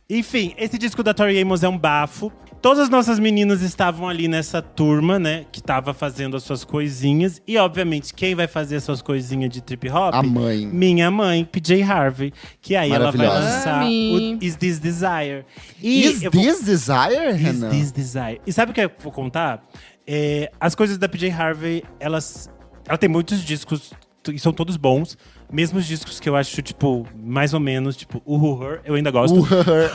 Enfim, esse disco da Tori Amos é um bafo. Todas as nossas meninas estavam ali nessa turma, né? Que tava fazendo as suas coisinhas. E, obviamente, quem vai fazer as suas coisinhas de trip hop? A mãe. Minha mãe, PJ Harvey. Que aí ela vai lançar o Is This Desire. Is This Desire, Renan? Is This Desire. E sabe o que eu vou contar? As coisas da PJ Harvey, ela tem muitos discos e são todos bons. Mesmo os discos que eu acho, tipo, mais ou menos, tipo, Her, eu ainda gosto.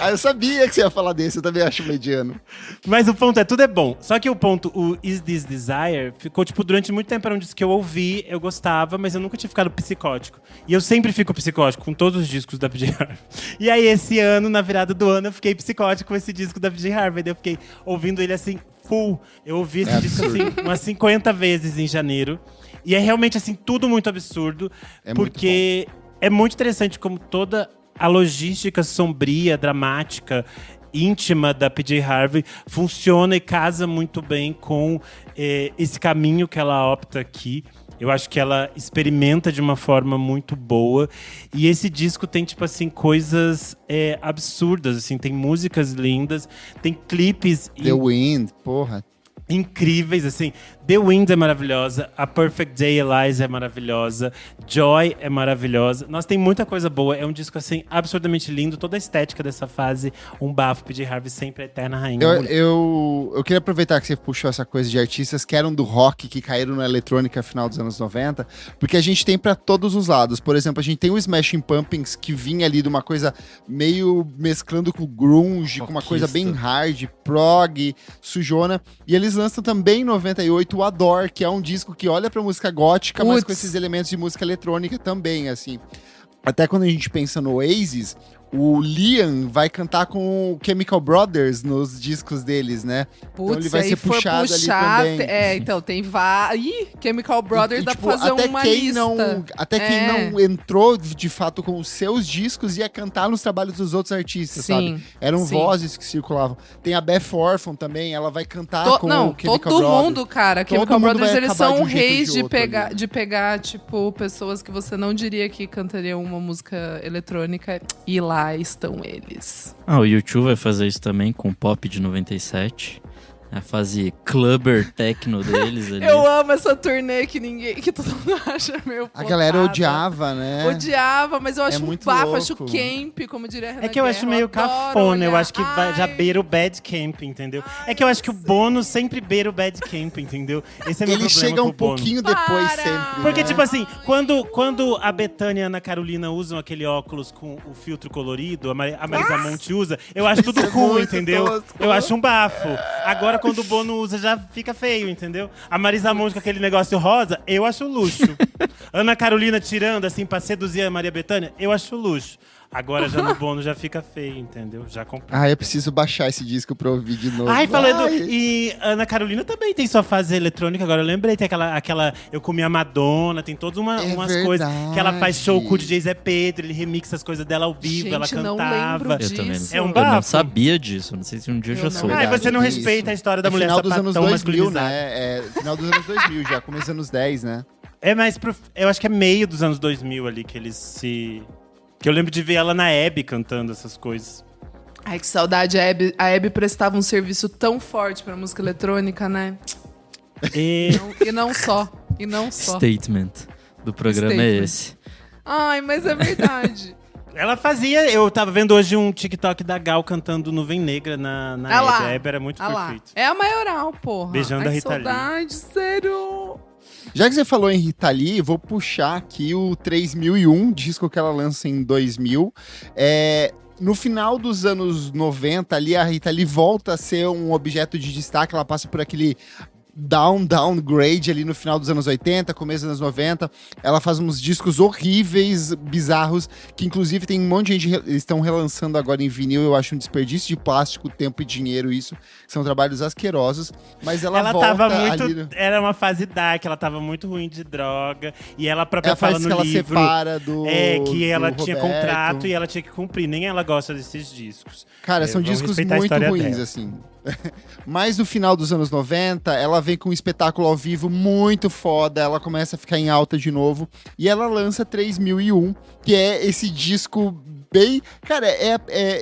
Eu sabia que você ia falar desse, eu também acho mediano. Mas o ponto tudo é bom. Só que o ponto, o Is This Desire, ficou, tipo, durante muito tempo era um disco que eu ouvi, eu gostava, mas eu nunca tinha ficado psicótico. E eu sempre fico psicótico com todos os discos da PJ Harvey. E aí, esse ano, na virada do ano, eu fiquei psicótico com esse disco da PJ Harvey. Daí eu fiquei ouvindo ele, assim, full. Eu ouvi esse disco, assim, umas 50 vezes em janeiro. E é realmente, assim, tudo muito absurdo. Porque é muito interessante como toda a logística sombria, dramática, íntima da PJ Harvey funciona e casa muito bem com esse caminho que ela opta aqui. Eu acho que ela experimenta de uma forma muito boa. E esse disco tem, tipo assim, coisas absurdas, assim. Tem músicas lindas, tem clipes... The Wind, porra. Incríveis, assim. The Wind é maravilhosa, a Perfect Day Eliza é maravilhosa, Joy é maravilhosa. Nossa, tem muita coisa boa. É um disco, assim, absurdamente lindo. Toda a estética dessa fase, um bafo. PJ Harvey sempre a eterna rainha. Eu queria aproveitar que você puxou essa coisa de artistas que eram do rock, que caíram na eletrônica no final dos anos 90, porque a gente tem pra todos os lados. Por exemplo, a gente tem o Smashing Pumpkins, que vinha ali de uma coisa meio mesclando com grunge, com uma coisa bem hard, prog, sujona. E eles lançam também em 98 o Adore, que é um disco que olha pra música gótica, mas com esses elementos de música eletrônica também, assim. Até quando a gente pensa no Oasis, o Liam vai cantar com o Chemical Brothers nos discos deles, né? Putz, então ele vai aí ser for puxado puxar, ali também. então tem vários. Ih, Chemical Brothers dá tipo, pra fazer até uma quem lista. quem não entrou de fato com os seus discos ia cantar nos trabalhos dos outros artistas, Sim, sabe? Eram sim. vozes que circulavam. Tem a Beth Orphan também, ela vai cantar com o Chemical todo Brothers. mundo, cara. Todo Chemical mundo Brothers, vai eles acabar de são um jeito ou reis de de outro pegar, ali. de pegar, tipo, pessoas que você não diria que cantariam uma música eletrônica e lá estão eles. O YouTube vai fazer isso também com o Pop de 97. A fase clubber techno deles ali. Eu amo essa turnê que todo mundo acha meio A galera flopada. odiava, né? Odiava, mas eu acho um muito bafo, louco. acho camp, como diria a Renan É que eu acho Guerra, meio adoro cafona, eu olhar. acho que já beira o bad camp, entendeu? É que eu acho que o Bono sempre beira o bad camp, entendeu? Esse é meu Ele problema chega com um o Bono. pouquinho depois Para! sempre. Porque, né? tipo assim, quando a Bethânia e a Ana Carolina usam aquele óculos com o filtro colorido, a Marisa Monte usa, eu acho tudo Isso é cool, muito entendeu? tosco. Eu acho um bafo. Agora, quando o Bono usa, já fica feio, entendeu? A Marisa Monte com aquele negócio rosa, eu acho luxo. Ana Carolina tirando, assim, pra seduzir a Maria Bethânia, eu acho luxo. Agora, já no Bono, já fica feio, entendeu? Já comprei. Ah, eu preciso baixar esse disco pra ouvir de novo. Ai, falando. Ai. E Ana Carolina também tem sua fase eletrônica, agora eu lembrei. Tem aquela Eu Comi a Madonna, tem todas umas verdade. coisas que ela faz show com o DJ Zé Pedro, ele remixa as coisas dela ao vivo, Gente, ela não cantava. lembro Eu também não, disso. É um eu bafo. não sabia disso. Não sei se um dia eu já Eu soube. não. Ai, você não Isso. respeita a história da mulher Final dos anos sapatão 2000, masculinizada. né? É final dos anos 2000 já, começo dos anos 10, né? É mais eu acho que é meio dos anos 2000 ali que eles se. Que eu lembro de ver ela na Hebe cantando essas coisas. Ai, que saudade. A Hebe prestava um serviço tão forte pra música eletrônica, né? E. E não só. E não só. Statement do programa é Statement. esse. Ai, mas é verdade. Ela fazia. Eu tava vendo hoje um TikTok da Gal cantando Nuvem Negra na Ah lá. Hebe. A Hebe era muito Ah lá. perfeito. É a maioral, porra. Beijando Ai, a Rita Lee. saudade, sério. Já que você falou em Rita Lee, vou puxar aqui o 3001, disco que ela lança em 2000. No final dos anos 90, ali, a Rita Lee volta a ser um objeto de destaque. Ela passa por aquele downgrade ali no final dos anos 80, começo dos anos 90. Ela faz uns discos horríveis, bizarros, que inclusive tem um monte de gente estão relançando agora em vinil. Eu acho um desperdício de plástico, tempo e dinheiro isso. São trabalhos asquerosos, mas ela volta tava muito. ali... Era uma fase dark, ela tava muito ruim de droga. E ela própria Ela fala faz no que ela livro. separa do Que ela do tinha Roberto. contrato e ela tinha que cumprir. Nem ela gosta desses discos. Cara, são vamos discos respeitar a muito história ruins, dela. assim. Mas no final dos anos 90, ela vem com um espetáculo ao vivo muito foda, ela começa a ficar em alta de novo, e ela lança 3001, que é esse disco bem... Cara,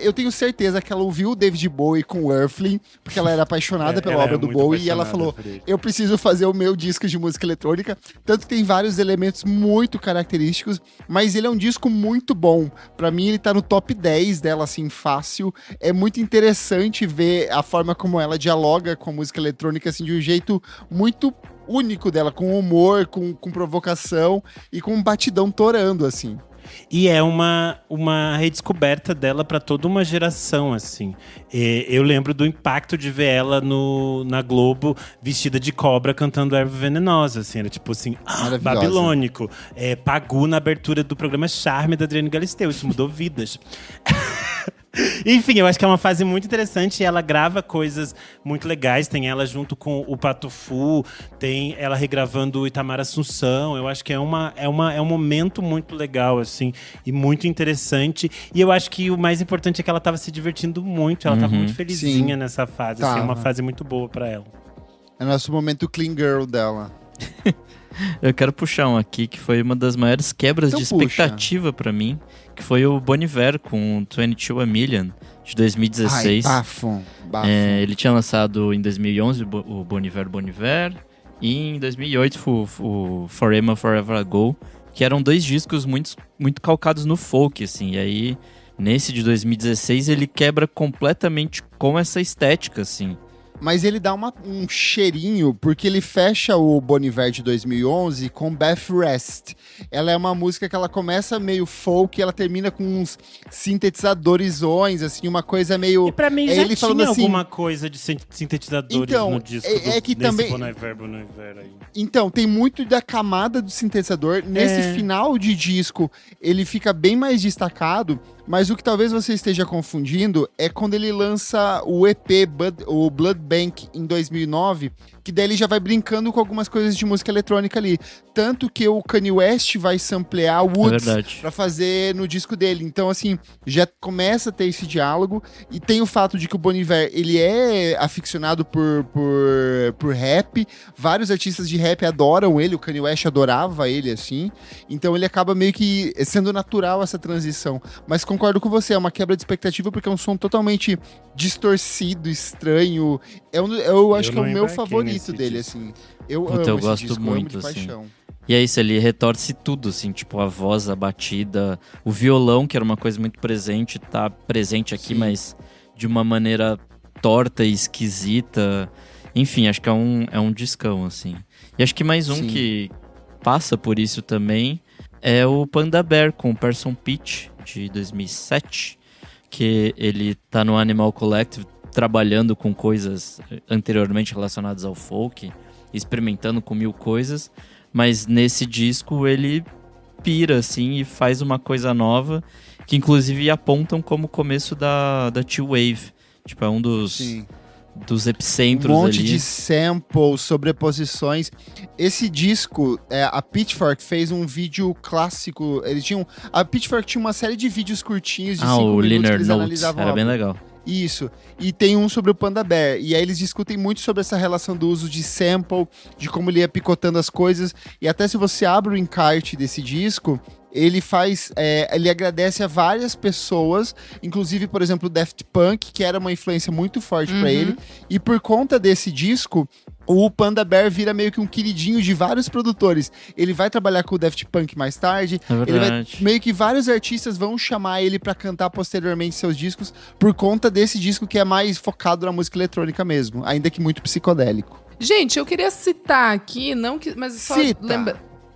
eu tenho certeza que ela ouviu o David Bowie com o Earthling, porque ela era apaixonada pela ela obra era do muito Bowie, e ela apaixonada falou, por ele. eu preciso fazer o meu disco de música eletrônica, tanto que tem vários elementos muito característicos, mas ele é um disco muito bom. Pra mim, ele tá no top 10 dela, assim, fácil. É muito interessante ver a forma como ela dialoga com a música eletrônica, assim, de um jeito muito único dela, com humor, com provocação e com um batidão torando, assim. E é uma redescoberta dela para toda uma geração, assim. Eu lembro do impacto de ver ela na Globo vestida de cobra cantando Erva Venenosa, assim. Era tipo assim, Maravilhosa. babilônico. Pagu na abertura do programa Charme da Adriane Galisteu. Isso mudou vidas. Enfim, eu acho que é uma fase muito interessante e ela grava coisas muito legais. Tem ela junto com o Patufu, tem ela regravando o Itamar Assunção. Eu acho que é um momento muito legal, assim, e muito interessante. E eu acho que o mais importante é que ela estava se divertindo muito. Ela estava muito felizinha Sim. nessa fase. Assim, é uma Tava. fase muito boa pra ela. É o nosso momento clean girl dela. Eu quero puxar um aqui que foi uma das maiores quebras Então de puxa. expectativa pra mim, que foi o Bon Iver com 22 A Million, de 2016. Ai, bafo. Ele tinha lançado em 2011 o Bon Iver, e em 2008 o Forever Forever Ago, que eram dois discos muito, muito calcados no folk, assim. E aí, nesse de 2016, ele quebra completamente com essa estética, assim. Mas ele dá um cheirinho, porque ele fecha o Bon Iver de 2011 com Beth Rest. Ela é uma música que ela começa meio folk e ela termina com uns sintetizadorões, assim, uma coisa meio... E pra mim já ele falando tinha assim, alguma coisa de sintetizadores Então, no disco que desse também- Bon Iver aí. Então, tem muito da camada do sintetizador. Nesse final de disco, ele fica bem mais destacado, Mas o que talvez você esteja confundindo é quando ele lança o EP, o Blood Bank, em 2009, que daí ele já vai brincando com algumas coisas de música eletrônica ali. Tanto que o Kanye West vai samplear Woods pra fazer no disco dele. Então, assim, já começa a ter esse diálogo. E tem o fato de que o Bon Iver, ele é aficionado por rap. Vários artistas de rap adoram ele. O Kanye West adorava ele, assim. Então ele acaba meio que sendo natural essa transição. Mas concordo com você, é uma quebra de expectativa porque é um som totalmente distorcido, estranho. Eu acho que é o meu favorito dele, assim. Eu amo eu esse gosto disco, muito, eu amo de assim. paixão. E é isso, ele retorce tudo, assim, tipo, a voz, a batida, o violão, que era uma coisa muito presente, tá presente aqui, Sim. mas de uma maneira torta e esquisita. Enfim, acho que é um discão, assim. E acho que mais um Sim. que passa por isso também é o Panda Bear, com o Person Pitch, de 2007, que ele tá no Animal Collective trabalhando com coisas anteriormente relacionadas ao folk, experimentando com 1000 coisas, mas nesse disco ele pira, assim, e faz uma coisa nova, que inclusive apontam como começo da T-Wave. Tipo, é um dos epicentros ali. Um monte de samples, sobreposições. Esse disco, a Pitchfork fez um vídeo clássico. A Pitchfork tinha uma série de vídeos curtinhos de 5 o minutos que Liner eles Notes, analisavam era a bem obra. legal. Isso. E tem um sobre o Panda Bear. E aí eles discutem muito sobre essa relação do uso de sample, de como ele ia picotando as coisas. E até se você abre o encarte desse disco, ele faz. Ele agradece a várias pessoas, inclusive, por exemplo, o Daft Punk, que era uma influência muito forte pra ele. E por conta desse disco, o Panda Bear vira meio que um queridinho de vários produtores. Ele vai trabalhar com o Daft Punk mais tarde. Meio que vários artistas vão chamar ele pra cantar posteriormente seus discos por conta desse disco que é mais focado na música eletrônica mesmo, ainda que muito psicodélico. Gente, eu queria citar aqui, mas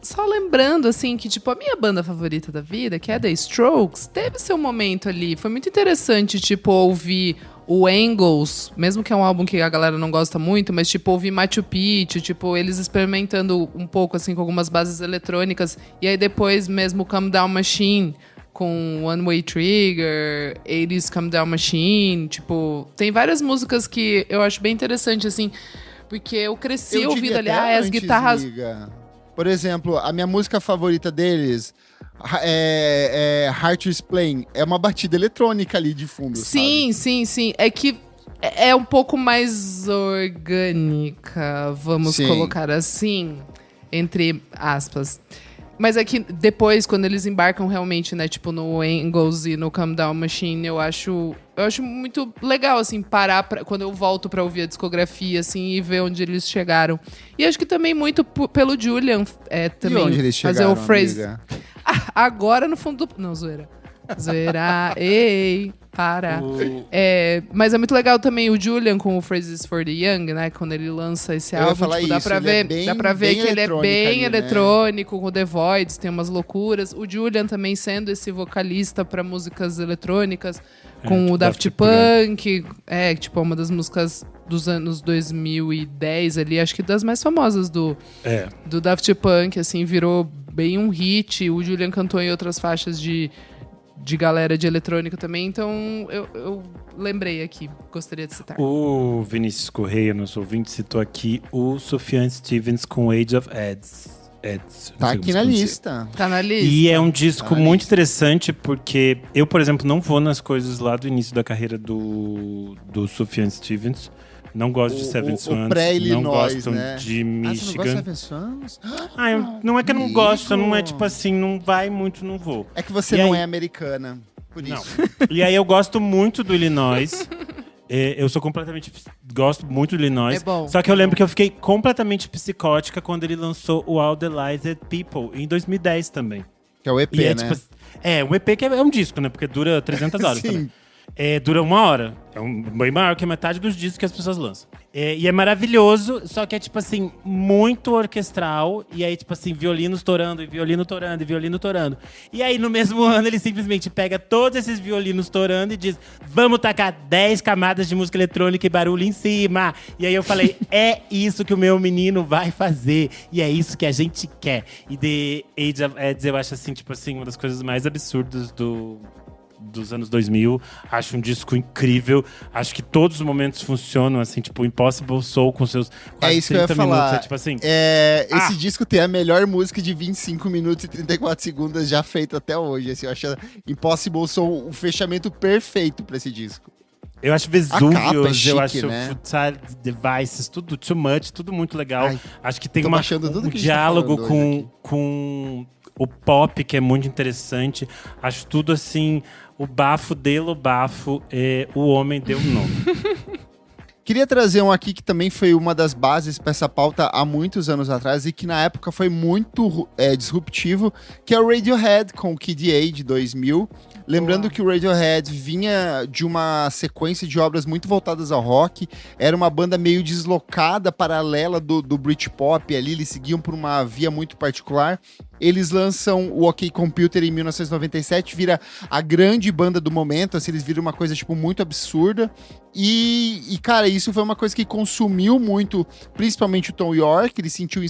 só lembrando, assim, que, tipo, a minha banda favorita da vida, que é The Strokes, teve seu momento ali. Foi muito interessante, tipo, ouvir o Angles, mesmo que é um álbum que a galera não gosta muito, mas, tipo, ouvir Machu Picchu, tipo, eles experimentando um pouco, assim, com algumas bases eletrônicas. E aí depois mesmo Come Down Machine, com One Way Trigger, 80s Come Down Machine, tipo... Tem várias músicas que eu acho bem interessante, assim, porque eu cresci ouvindo ali, as guitarras... Liga. Por exemplo, a minha música favorita deles é Heart is Playing. É uma batida eletrônica ali de fundo, sim, sabe? Sim. É que é um pouco mais orgânica, vamos colocar assim, entre aspas. Mas é que depois, quando eles embarcam realmente, né, tipo, no Angles e no Come Down Machine, eu acho muito legal, assim, parar quando eu volto pra ouvir a discografia, assim, e ver onde eles chegaram. E acho que também muito pelo Julian, também. E onde eles fazer chegaram, o phrase. amiga? Agora no fundo do... Não, zoeira. Ei, para. Mas é muito legal também o Julian com o Phrases for the Young, né? Quando ele lança esse álbum, tipo, dá pra ver que ele é bem eletrônico, com The Voids, tem umas loucuras. O Julian também sendo esse vocalista pra músicas eletrônicas, com o Daft Punk, tipo, uma das músicas dos anos 2010 ali, acho que das mais famosas do Daft Punk, assim, virou bem um hit. O Julian cantou em outras faixas de galera de eletrônica também, então eu lembrei aqui, gostaria de citar. O Vinícius Correia, nosso ouvinte, citou aqui o Sufjan Stevens com Age of Adz. Tá aqui na lista. Tá na lista. E é um disco muito interessante, porque eu, por exemplo, não vou nas coisas lá do início da carreira do Sufjan Stevens. Não gosto de Seven Swans, não gosto, né, de Michigan. Você não gosta de Seven Swans? Não é que eu não gosto, não é tipo assim, não vai muito, não vou. É que você não é americana, por isso. E aí eu gosto muito do Illinois. Eu gosto muito do Illinois. É bom. Só que eu lembro que eu fiquei completamente psicótica quando ele lançou o All the Lies People, em 2010 também. Que é o EP, né? Tipo, um EP que é um disco, né? Porque dura 300 horas também. Dura 1 hora. É bem maior que a metade dos discos que as pessoas lançam. E é maravilhoso, só que é, tipo assim, muito orquestral. E aí, tipo assim, violino estourando, e violino torando, e violino torando. E aí, no mesmo ano, ele simplesmente pega todos esses violinos torando e diz: vamos tacar 10 camadas de música eletrônica e barulho em cima. E aí eu falei, é isso que o meu menino vai fazer. E é isso que a gente quer. E The Age of Adz, eu acho assim, tipo assim, uma das coisas mais absurdas dos anos 2000. Acho um disco incrível. Acho que todos os momentos funcionam, assim, tipo, Impossible Soul com seus quase isso que eu ia 30 minutos. falar. É tipo assim. Esse disco tem a melhor música de 25 minutos e 34 segundos já feita até hoje. Assim, eu acho Impossible Soul o fechamento perfeito pra esse disco. Eu acho capa é Vesúvios, chique, eu acho né? Futsal Devices, tudo too much, tudo muito legal. Ai, acho que tem tô um baixando tudo que a gente tá diálogo falando hoje com o pop, que é muito interessante. Acho tudo assim, o bafo dele, bafo, o homem deu o nome. Queria trazer um aqui que também foi uma das bases para essa pauta há muitos anos atrás e que na época foi muito disruptivo, que é o Radiohead com o Kid A de 2000. Lembrando que o Radiohead vinha de uma sequência de obras muito voltadas ao rock, era uma banda meio deslocada, paralela do Britpop ali, eles seguiam por uma via muito particular. Eles lançam o OK Computer em 1997, vira a grande banda do momento, assim, eles viram uma coisa, tipo, muito absurda. E, cara, isso foi uma coisa que consumiu muito, principalmente o Tom York, ele sentiu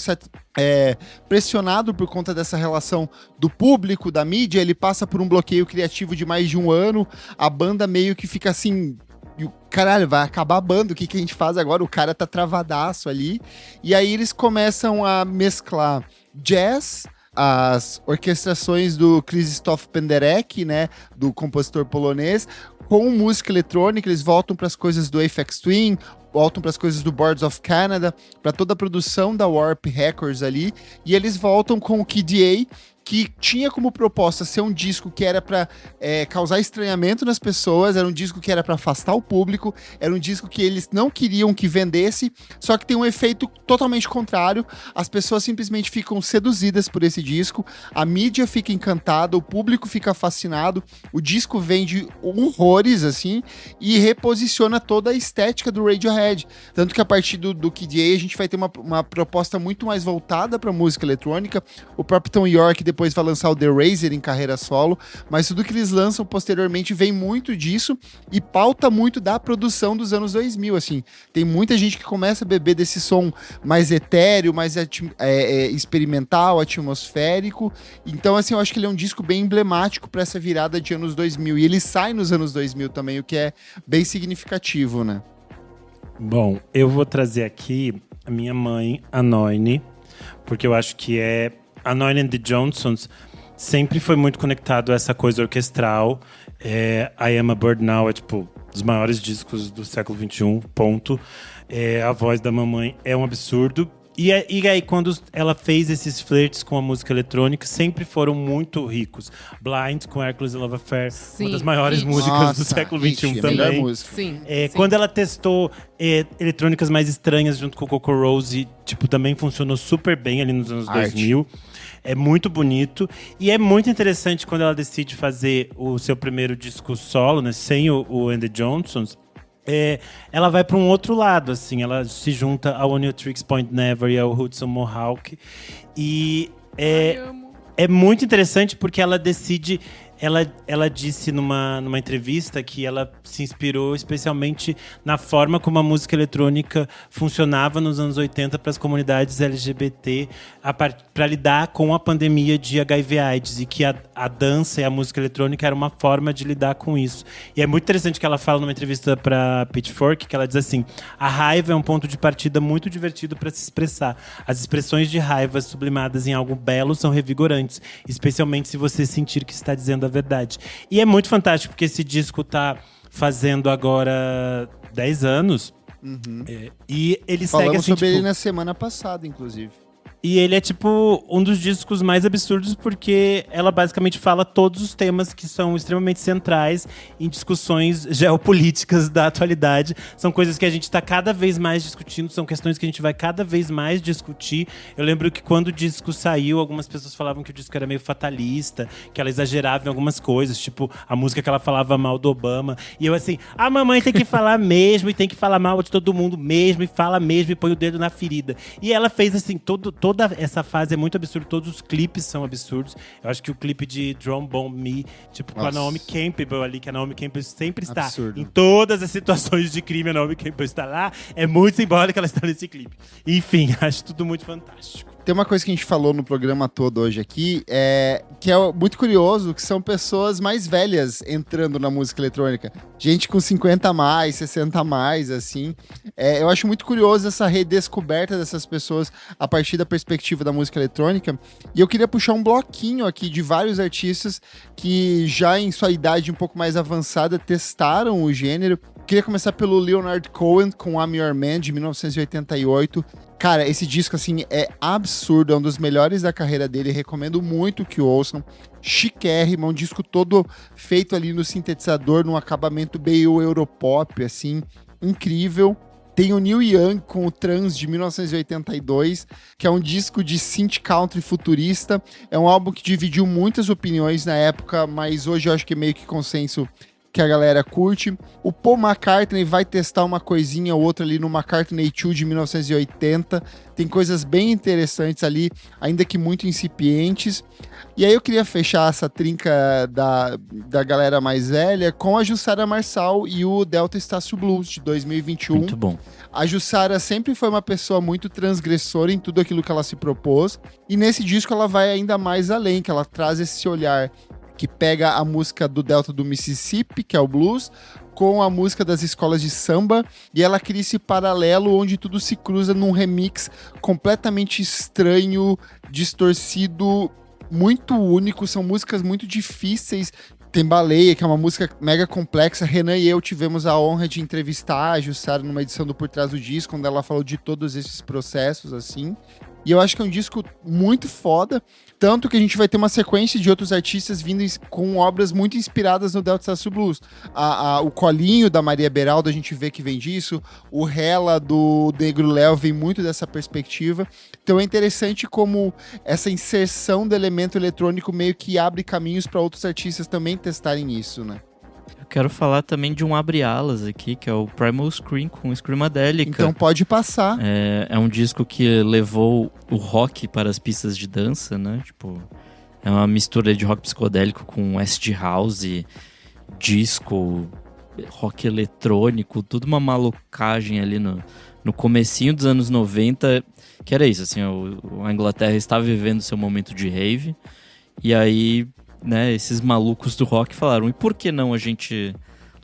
pressionado por conta dessa relação do público, da mídia, ele passa por um bloqueio criativo de mais de um ano, a banda meio que fica assim... Caralho, vai acabar a banda, o que a gente faz agora? O cara tá travadaço ali. E aí eles começam a mesclar jazz, as orquestrações do Krzysztof Penderecki, né, do compositor polonês, com música eletrônica. Eles voltam para as coisas do Aphex Twin, voltam para as coisas do Boards of Canada, para toda a produção da Warp Records ali, e eles voltam com o Kid A, que tinha como proposta ser um disco que era para causar estranhamento nas pessoas, era um disco que era para afastar o público, era um disco que eles não queriam que vendesse, só que tem um efeito totalmente contrário, as pessoas simplesmente ficam seduzidas por esse disco, a mídia fica encantada, o público fica fascinado, o disco vende horrores, assim, e reposiciona toda a estética do Radiohead, tanto que a partir do Kid A, a gente vai ter uma proposta muito mais voltada para música eletrônica, o próprio Tom York depois vai lançar o The Razor em carreira solo, mas tudo que eles lançam posteriormente vem muito disso e pauta muito da produção dos anos 2000, assim. Tem muita gente que começa a beber desse som mais etéreo, mais experimental, atmosférico. Então, assim, eu acho que ele é um disco bem emblemático para essa virada de anos 2000. E ele sai nos anos 2000 também, o que é bem significativo, né? Bom, eu vou trazer aqui a minha mãe, a Noine, porque eu acho que a Noine and the Johnsons sempre foi muito conectado a essa coisa orquestral. I Am a Bird Now é, tipo, dos maiores discos do século XXI, ponto. A voz da mamãe é um absurdo. E aí, quando ela fez esses flirts com a música eletrônica, sempre foram muito ricos. Blind, com Hercules and Love Affair, uma das maiores músicas do século XXI também. Sim, Quando ela testou eletrônicas mais estranhas junto com o Coco Rose, tipo, também funcionou super bem ali nos anos 2000. É muito bonito. E é muito interessante quando ela decide fazer o seu primeiro disco solo, né, sem o And the Johnsons. Ela vai para um outro lado, assim. Ela se junta ao One Tricks Point Never e ao Hudson Mohawk. E é muito interessante porque ela decide... Ela disse numa entrevista que ela se inspirou especialmente na forma como a música eletrônica funcionava nos anos 80 para as comunidades LGBT para lidar com a pandemia de HIV/AIDS, e que a dança e a música eletrônica era uma forma de lidar com isso. E é muito interessante que ela fala numa entrevista para Pitchfork, que ela diz assim: a raiva é um ponto de partida muito divertido para se expressar. As expressões de raiva sublimadas em algo belo são revigorantes, especialmente se você sentir que está dizendo a verdade. E é muito fantástico, porque esse disco tá fazendo agora 10 anos. E ele segue assim, sobre tipo, ele na semana passada, inclusive. E ele é, tipo, um dos discos mais absurdos, porque ela basicamente fala todos os temas que são extremamente centrais em discussões geopolíticas da atualidade. São coisas que a gente está cada vez mais discutindo, são questões que a gente vai cada vez mais discutir. Eu lembro que quando o disco saiu, algumas pessoas falavam que o disco era meio fatalista, que ela exagerava em algumas coisas, tipo a música que ela falava mal do Obama. E eu assim, a mamãe tem que falar mesmo, e tem que falar mal de todo mundo mesmo, e fala mesmo, e põe o dedo na ferida. E ela fez assim, toda essa fase é muito absurda, todos os clipes são absurdos. Eu acho que o clipe de Drum Bomb Me, tipo, com a Naomi Campbell ali, que a Naomi Campbell sempre está absurdo. Em todas as situações de crime, a Naomi Campbell está lá, é muito simbólica ela estar nesse clipe. Enfim, acho tudo muito fantástico. Tem uma coisa que a gente falou no programa todo hoje aqui, que é muito curioso, que são pessoas mais velhas entrando na música eletrônica. Gente com 50 a mais, 60 a mais, assim. Eu acho muito curioso essa redescoberta dessas pessoas a partir da perspectiva da música eletrônica. E eu queria puxar um bloquinho aqui de vários artistas que já em sua idade um pouco mais avançada testaram o gênero. Queria começar pelo Leonard Cohen com I'm Your Man, de 1988. Cara, esse disco, assim, é absurdo, é um dos melhores da carreira dele, recomendo muito que ouçam. Chiquérrimo, é um disco todo feito ali no sintetizador, num acabamento meio europop, assim, incrível. Tem o Neil Young com o Trans, de 1982, que é um disco de synth country futurista. É um álbum que dividiu muitas opiniões na época, mas hoje eu acho que é meio que consenso que a galera curte. O Paul McCartney vai testar uma coisinha ou outra ali no McCartney 2 de 1980. Tem coisas bem interessantes ali, ainda que muito incipientes. E aí eu queria fechar essa trinca da galera mais velha com a Jussara Marçal e o Delta Estácio Blues, de 2021. Muito bom. A Jussara sempre foi uma pessoa muito transgressora em tudo aquilo que ela se propôs. E nesse disco ela vai ainda mais além, que ela traz esse olhar que pega a música do Delta do Mississippi, que é o blues, com a música das escolas de samba, e ela cria esse paralelo onde tudo se cruza num remix completamente estranho, distorcido, muito único. São músicas muito difíceis. Tem Baleia, que é uma música mega complexa. Renan e eu tivemos a honra de entrevistar a Jussara numa edição do Por Trás do Disco, onde ela falou de todos esses processos, assim. E eu acho que é um disco muito foda, tanto que a gente vai ter uma sequência de outros artistas vindo com obras muito inspiradas no Delta Estácio Blues. O Colinho, da Maria Beraldo, a gente vê que vem disso. O Hella, do Negro Léo, vem muito dessa perspectiva. Então é interessante como essa inserção do elemento eletrônico meio que abre caminhos para outros artistas também testarem isso, né? Eu quero falar também de um abre-alas aqui, que é o Primal Scream, com Screamadelica. Então pode passar. É um disco que levou o rock para as pistas de dança, né? Tipo, é uma mistura de rock psicodélico com acid house, disco, rock eletrônico, tudo uma malucagem ali no comecinho dos anos 90, que era isso, assim, a Inglaterra estava vivendo seu momento de rave, e aí, né, esses malucos do rock falaram, e por que não a gente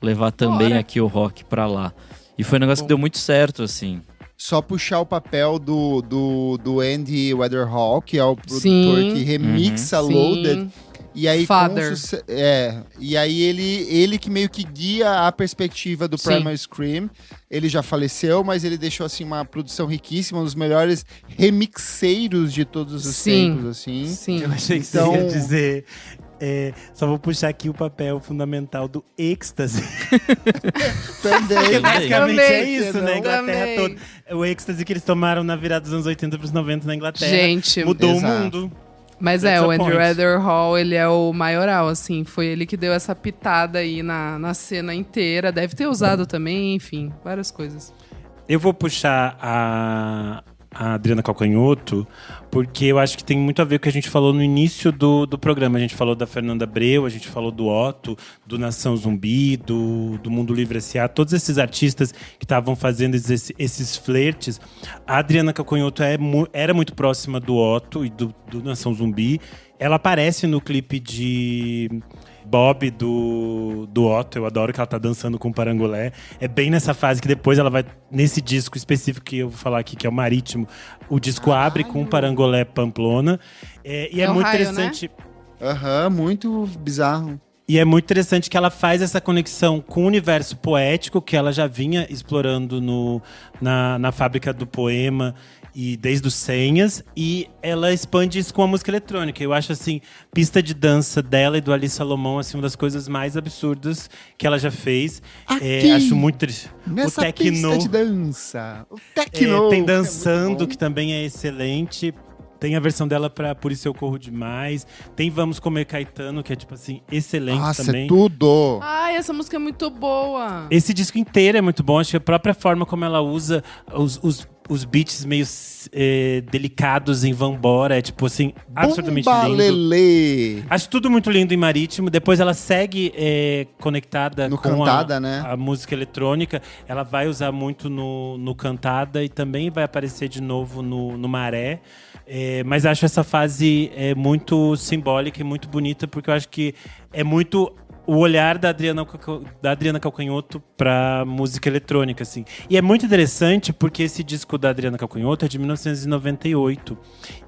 levar também aqui o rock pra lá? E foi um negócio que deu muito certo, assim. Só puxar o papel do Andy Weatherall, que é o produtor que remixa Loaded. E aí, e aí ele que meio que guia a perspectiva do Primal Scream. Ele já faleceu, mas ele deixou assim uma produção riquíssima, um dos melhores remixeiros de todos os tempos, assim. Sim. Eu achei que você ia dizer. Só vou puxar aqui o papel fundamental do êxtase. Também. Basicamente é isso, né? Também. Inglaterra toda. O êxtase que eles tomaram na virada dos anos 80 para os 90 na Inglaterra. Gente, mudou exato. o mundo. Mas o Andrew Weatherall, ele é o maioral, assim. Foi ele que deu essa pitada aí na cena inteira. Deve ter usado também, enfim, várias coisas. Eu vou puxar a Adriana Calcanhoto, porque eu acho que tem muito a ver com o que a gente falou no início do programa. A gente falou da Fernanda Abreu, a gente falou do Otto, do Nação Zumbi, do Mundo Livre S.A., todos esses artistas que estavam fazendo esses flertes. A Adriana Calcanhoto era muito próxima do Otto e do Nação Zumbi. Ela aparece no clipe de Bob do Otto, eu adoro que ela tá dançando com o Parangolé. É bem nessa fase que depois ela vai, nesse disco específico que eu vou falar aqui, que é o Marítimo, o disco abre com o Parangolé Pamplona. E é muito raio, interessante. Né? Muito bizarro. E é muito interessante que ela faz essa conexão com o universo poético que ela já vinha explorando na Fábrica do Poema e desde os Senhas, e ela expande isso com a música eletrônica. Eu acho, assim, pista de dança dela e do Ali Salomão, assim, uma das coisas mais absurdas que ela já fez. Acho muito triste. Nessa o techno, pista de dança. O techno. tem Dançando, que também é excelente. Tem a versão dela pra Por Isso Eu Corro Demais. Tem Vamos Comer Caetano, que é, tipo assim, excelente também. Nossa, tudo! Ai, essa música é muito boa. Esse disco inteiro é muito bom. Acho que a própria forma como ela usa os beats meio delicados em Vambora. É tipo assim, absolutamente lindo. Lelê. Acho tudo muito lindo em Marítimo. Depois ela segue conectada No com Cantada, né? a música eletrônica. Ela vai usar muito no Cantada e também vai aparecer de novo no Maré. Mas acho essa fase muito simbólica e muito bonita, porque eu acho que é muito o olhar da Adriana Calcanhoto pra música eletrônica, assim. E é muito interessante porque esse disco da Adriana Calcanhoto é de 1998.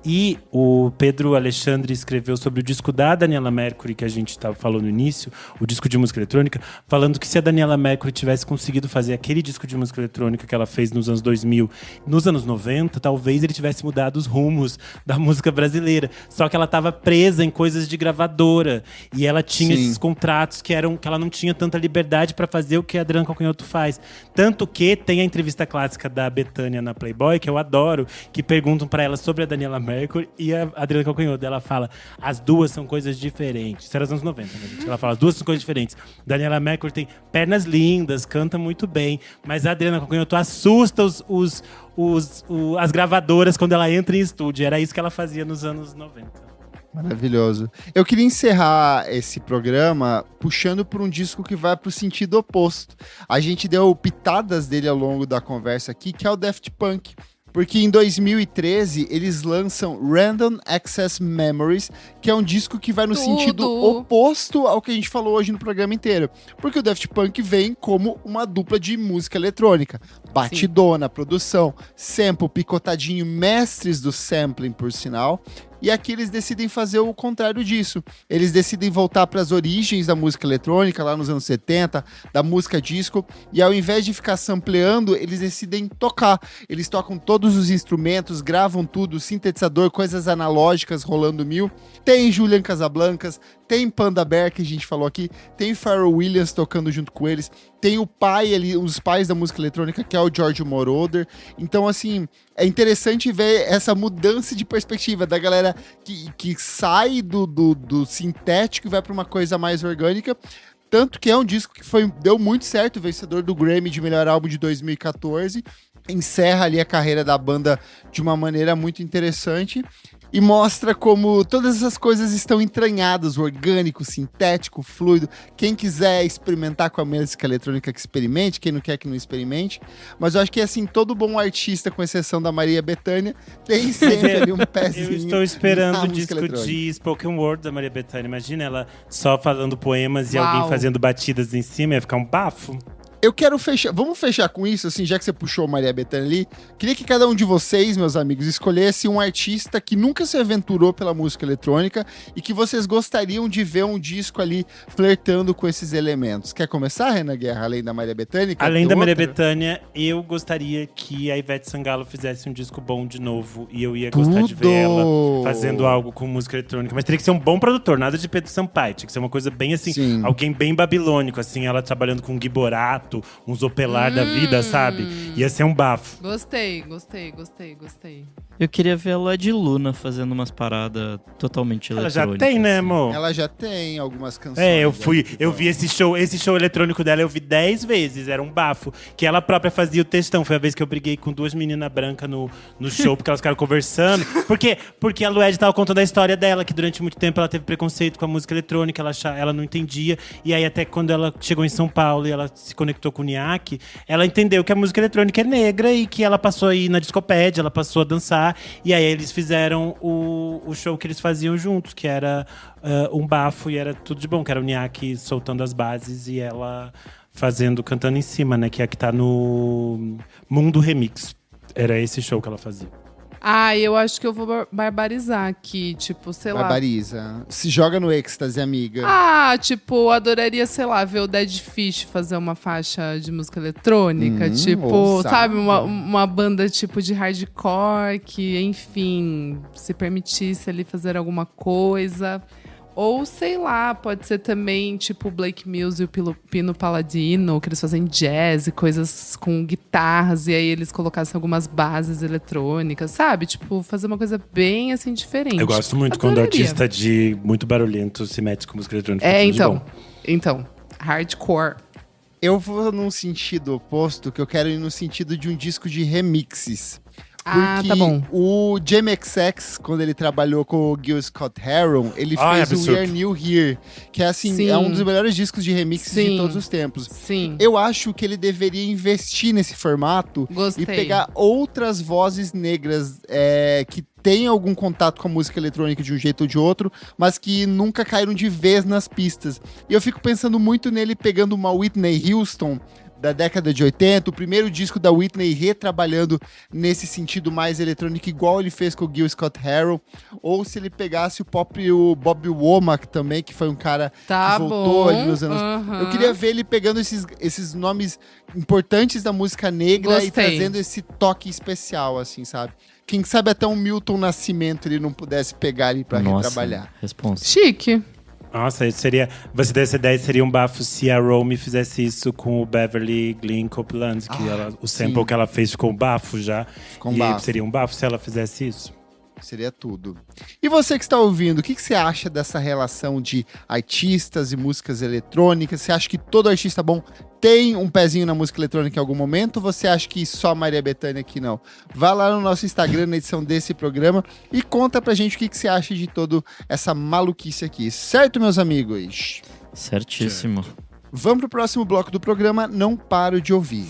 E o Pedro Alexandre escreveu sobre o disco da Daniela Mercury, que a gente falou no início, o disco de música eletrônica, falando que se a Daniela Mercury tivesse conseguido fazer aquele disco de música eletrônica que ela fez nos anos 2000, nos anos 90, talvez ele tivesse mudado os rumos da música brasileira. Só que ela estava presa em coisas de gravadora. E ela tinha esses contratos que ela não tinha tanta liberdade para fazer o que a Adriana Calcanhoto faz. Tanto que tem a entrevista clássica da Bethânia na Playboy, que eu adoro, que perguntam para ela sobre a Daniela Mercury e a Adriana Calcanhoto. Ela fala, as duas são coisas diferentes. Isso era nos anos 90, né, gente? Ela fala, as duas são coisas diferentes. Daniela Mercury tem pernas lindas, canta muito bem, mas a Adriana Calcanhoto assusta as gravadoras quando ela entra em estúdio. Era isso que ela fazia nos anos 90. Maravilhoso. Eu queria encerrar esse programa puxando por um disco que vai pro sentido oposto. A gente deu pitadas dele ao longo da conversa aqui, que é o Daft Punk. Porque em 2013 eles lançam Random Access Memories, que é um disco que vai no sentido oposto ao que a gente falou hoje no programa inteiro. Porque o Daft Punk vem como uma dupla de música eletrônica. Batidona, produção, sample, picotadinho, mestres do sampling, por sinal. E aqui eles decidem fazer o contrário disso. Eles decidem voltar para as origens da música eletrônica, lá nos anos 70, da música disco, e ao invés de ficar sampleando, eles decidem tocar. Eles tocam todos os instrumentos, gravam tudo, sintetizador, coisas analógicas rolando mil. Tem Julian Casablancas, tem Panda Bear, que a gente falou aqui, tem Pharrell Williams tocando junto com eles, tem o pai ali, os pais da música eletrônica, que é o George Moroder. Então, assim, é interessante ver essa mudança de perspectiva da galera que sai do sintético e vai para uma coisa mais orgânica. Tanto que é um disco que deu muito certo, vencedor do Grammy de melhor álbum de 2014. Encerra ali a carreira da banda de uma maneira muito interessante. E mostra como todas essas coisas estão entranhadas, o orgânico, o sintético, o fluido. Quem quiser experimentar com a música eletrônica, que experimente. Quem não quer, que não experimente. Mas eu acho que, assim, todo bom artista, com exceção da Maria Bethânia, tem sempre ali um pezinho. Eu estou esperando o disco de Spoken Word da Maria Bethânia. Imagina ela só falando poemas e alguém fazendo batidas em cima. Ia ficar um bafo. Eu quero fechar, vamos fechar com isso, assim, já que você puxou Maria Bethânia ali. Queria que cada um de vocês, meus amigos, escolhesse um artista que nunca se aventurou pela música eletrônica e que vocês gostariam de ver um disco ali flertando com esses elementos. Quer começar, Renan Guerra, além da Maria Bethânia? Além da Maria Bethânia, eu gostaria que a Ivete Sangalo fizesse um disco bom de novo e eu ia gostar de ver ela fazendo algo com música eletrônica. Mas teria que ser um bom produtor, nada de Pedro Sampaio. Tinha que ser uma coisa bem assim, alguém bem babilônico, assim, ela trabalhando com Gui Borato, um Zopelar da vida, sabe? Ia ser um bafo. Gostei. Eu queria ver a Led Luna fazendo umas paradas totalmente eletrônicas. Ela já tem, né, amor? Ela já tem algumas canções. Eu vi esse show eletrônico dela, eu vi 10 vezes, era um bafo. Que ela própria fazia o textão. Foi a vez que eu briguei com duas meninas brancas no show, porque elas ficaram conversando. Porque a Lued tava contando a história dela, que durante muito tempo ela teve preconceito com a música eletrônica, ela não entendia. E aí até quando ela chegou em São Paulo e ela se conectou com o Niak, ela entendeu que a música eletrônica é negra e que ela passou a ir na discopédia, ela passou a dançar. E aí eles fizeram o show que eles faziam juntos, que era um bafo e era tudo de bom, que era o Niak soltando as bases e ela cantando em cima, né? Que é a que tá no Mundo Remix. Era esse show que ela fazia. Eu acho que eu vou barbarizar aqui, tipo, sei lá. Barbariza. Se joga no êxtase, amiga. Adoraria, sei lá, ver o Dead Fish fazer uma faixa de música eletrônica. Sabe, uma banda tipo de hardcore que, enfim, se permitisse ali fazer alguma coisa. Ou, sei lá, pode ser também tipo o Blake Mills e o Pino Palladino, que eles fazem jazz e coisas com guitarras, e aí eles colocassem algumas bases eletrônicas, sabe? Tipo, fazer uma coisa bem, assim, diferente. Eu gosto muito quando o artista muito barulhento se mete com música eletrônica. Então, hardcore. Eu vou num sentido oposto, que eu quero ir no sentido de um disco de remixes. Ah, Porque tá bom. o Jamie XX, quando ele trabalhou com o Gil Scott-Heron, ele fez o absurdo. We Are New Here, que é assim, Sim. é um dos melhores discos de remixes de Sim. todos os tempos. Sim. Eu acho que ele deveria investir nesse formato Gostei. e pegar outras vozes negras que têm algum contato com a música eletrônica de um jeito ou de outro, mas que nunca caíram de vez nas pistas. E eu fico pensando muito nele pegando uma Whitney Houston da década de 80, o primeiro disco da Whitney retrabalhando nesse sentido mais eletrônico, igual ele fez com o Gil Scott-Heron, ou se ele pegasse o próprio Bobby Womack também, que foi um cara Tá que voltou bom. ali nos anos... Aham. Eu queria ver ele pegando esses nomes importantes da música negra e Gostei. trazendo esse toque especial, assim, sabe? Quem sabe até um Milton Nascimento ele não pudesse pegar ali pra retrabalhar. Responsa. Chique. Nossa, isso seria. Você desse ideia, seria um bafo se a Romy fizesse isso com o Beverly Glenn Copeland, que o sample sim. que ela fez ficou um bafo já. Ficou um e bafo. seria um bafo se ela fizesse isso. Seria tudo. E você que está ouvindo, o que você acha dessa relação de artistas e músicas eletrônicas? Você acha que todo artista bom tem um pezinho na música eletrônica em algum momento? Ou você acha que só Maria Bethânia aqui não? Vá lá no nosso Instagram, na edição desse programa, e conta pra gente o que você acha de toda essa maluquice aqui. Certo, meus amigos? Certíssimo. Vamos pro próximo bloco do programa, Não Paro de Ouvir.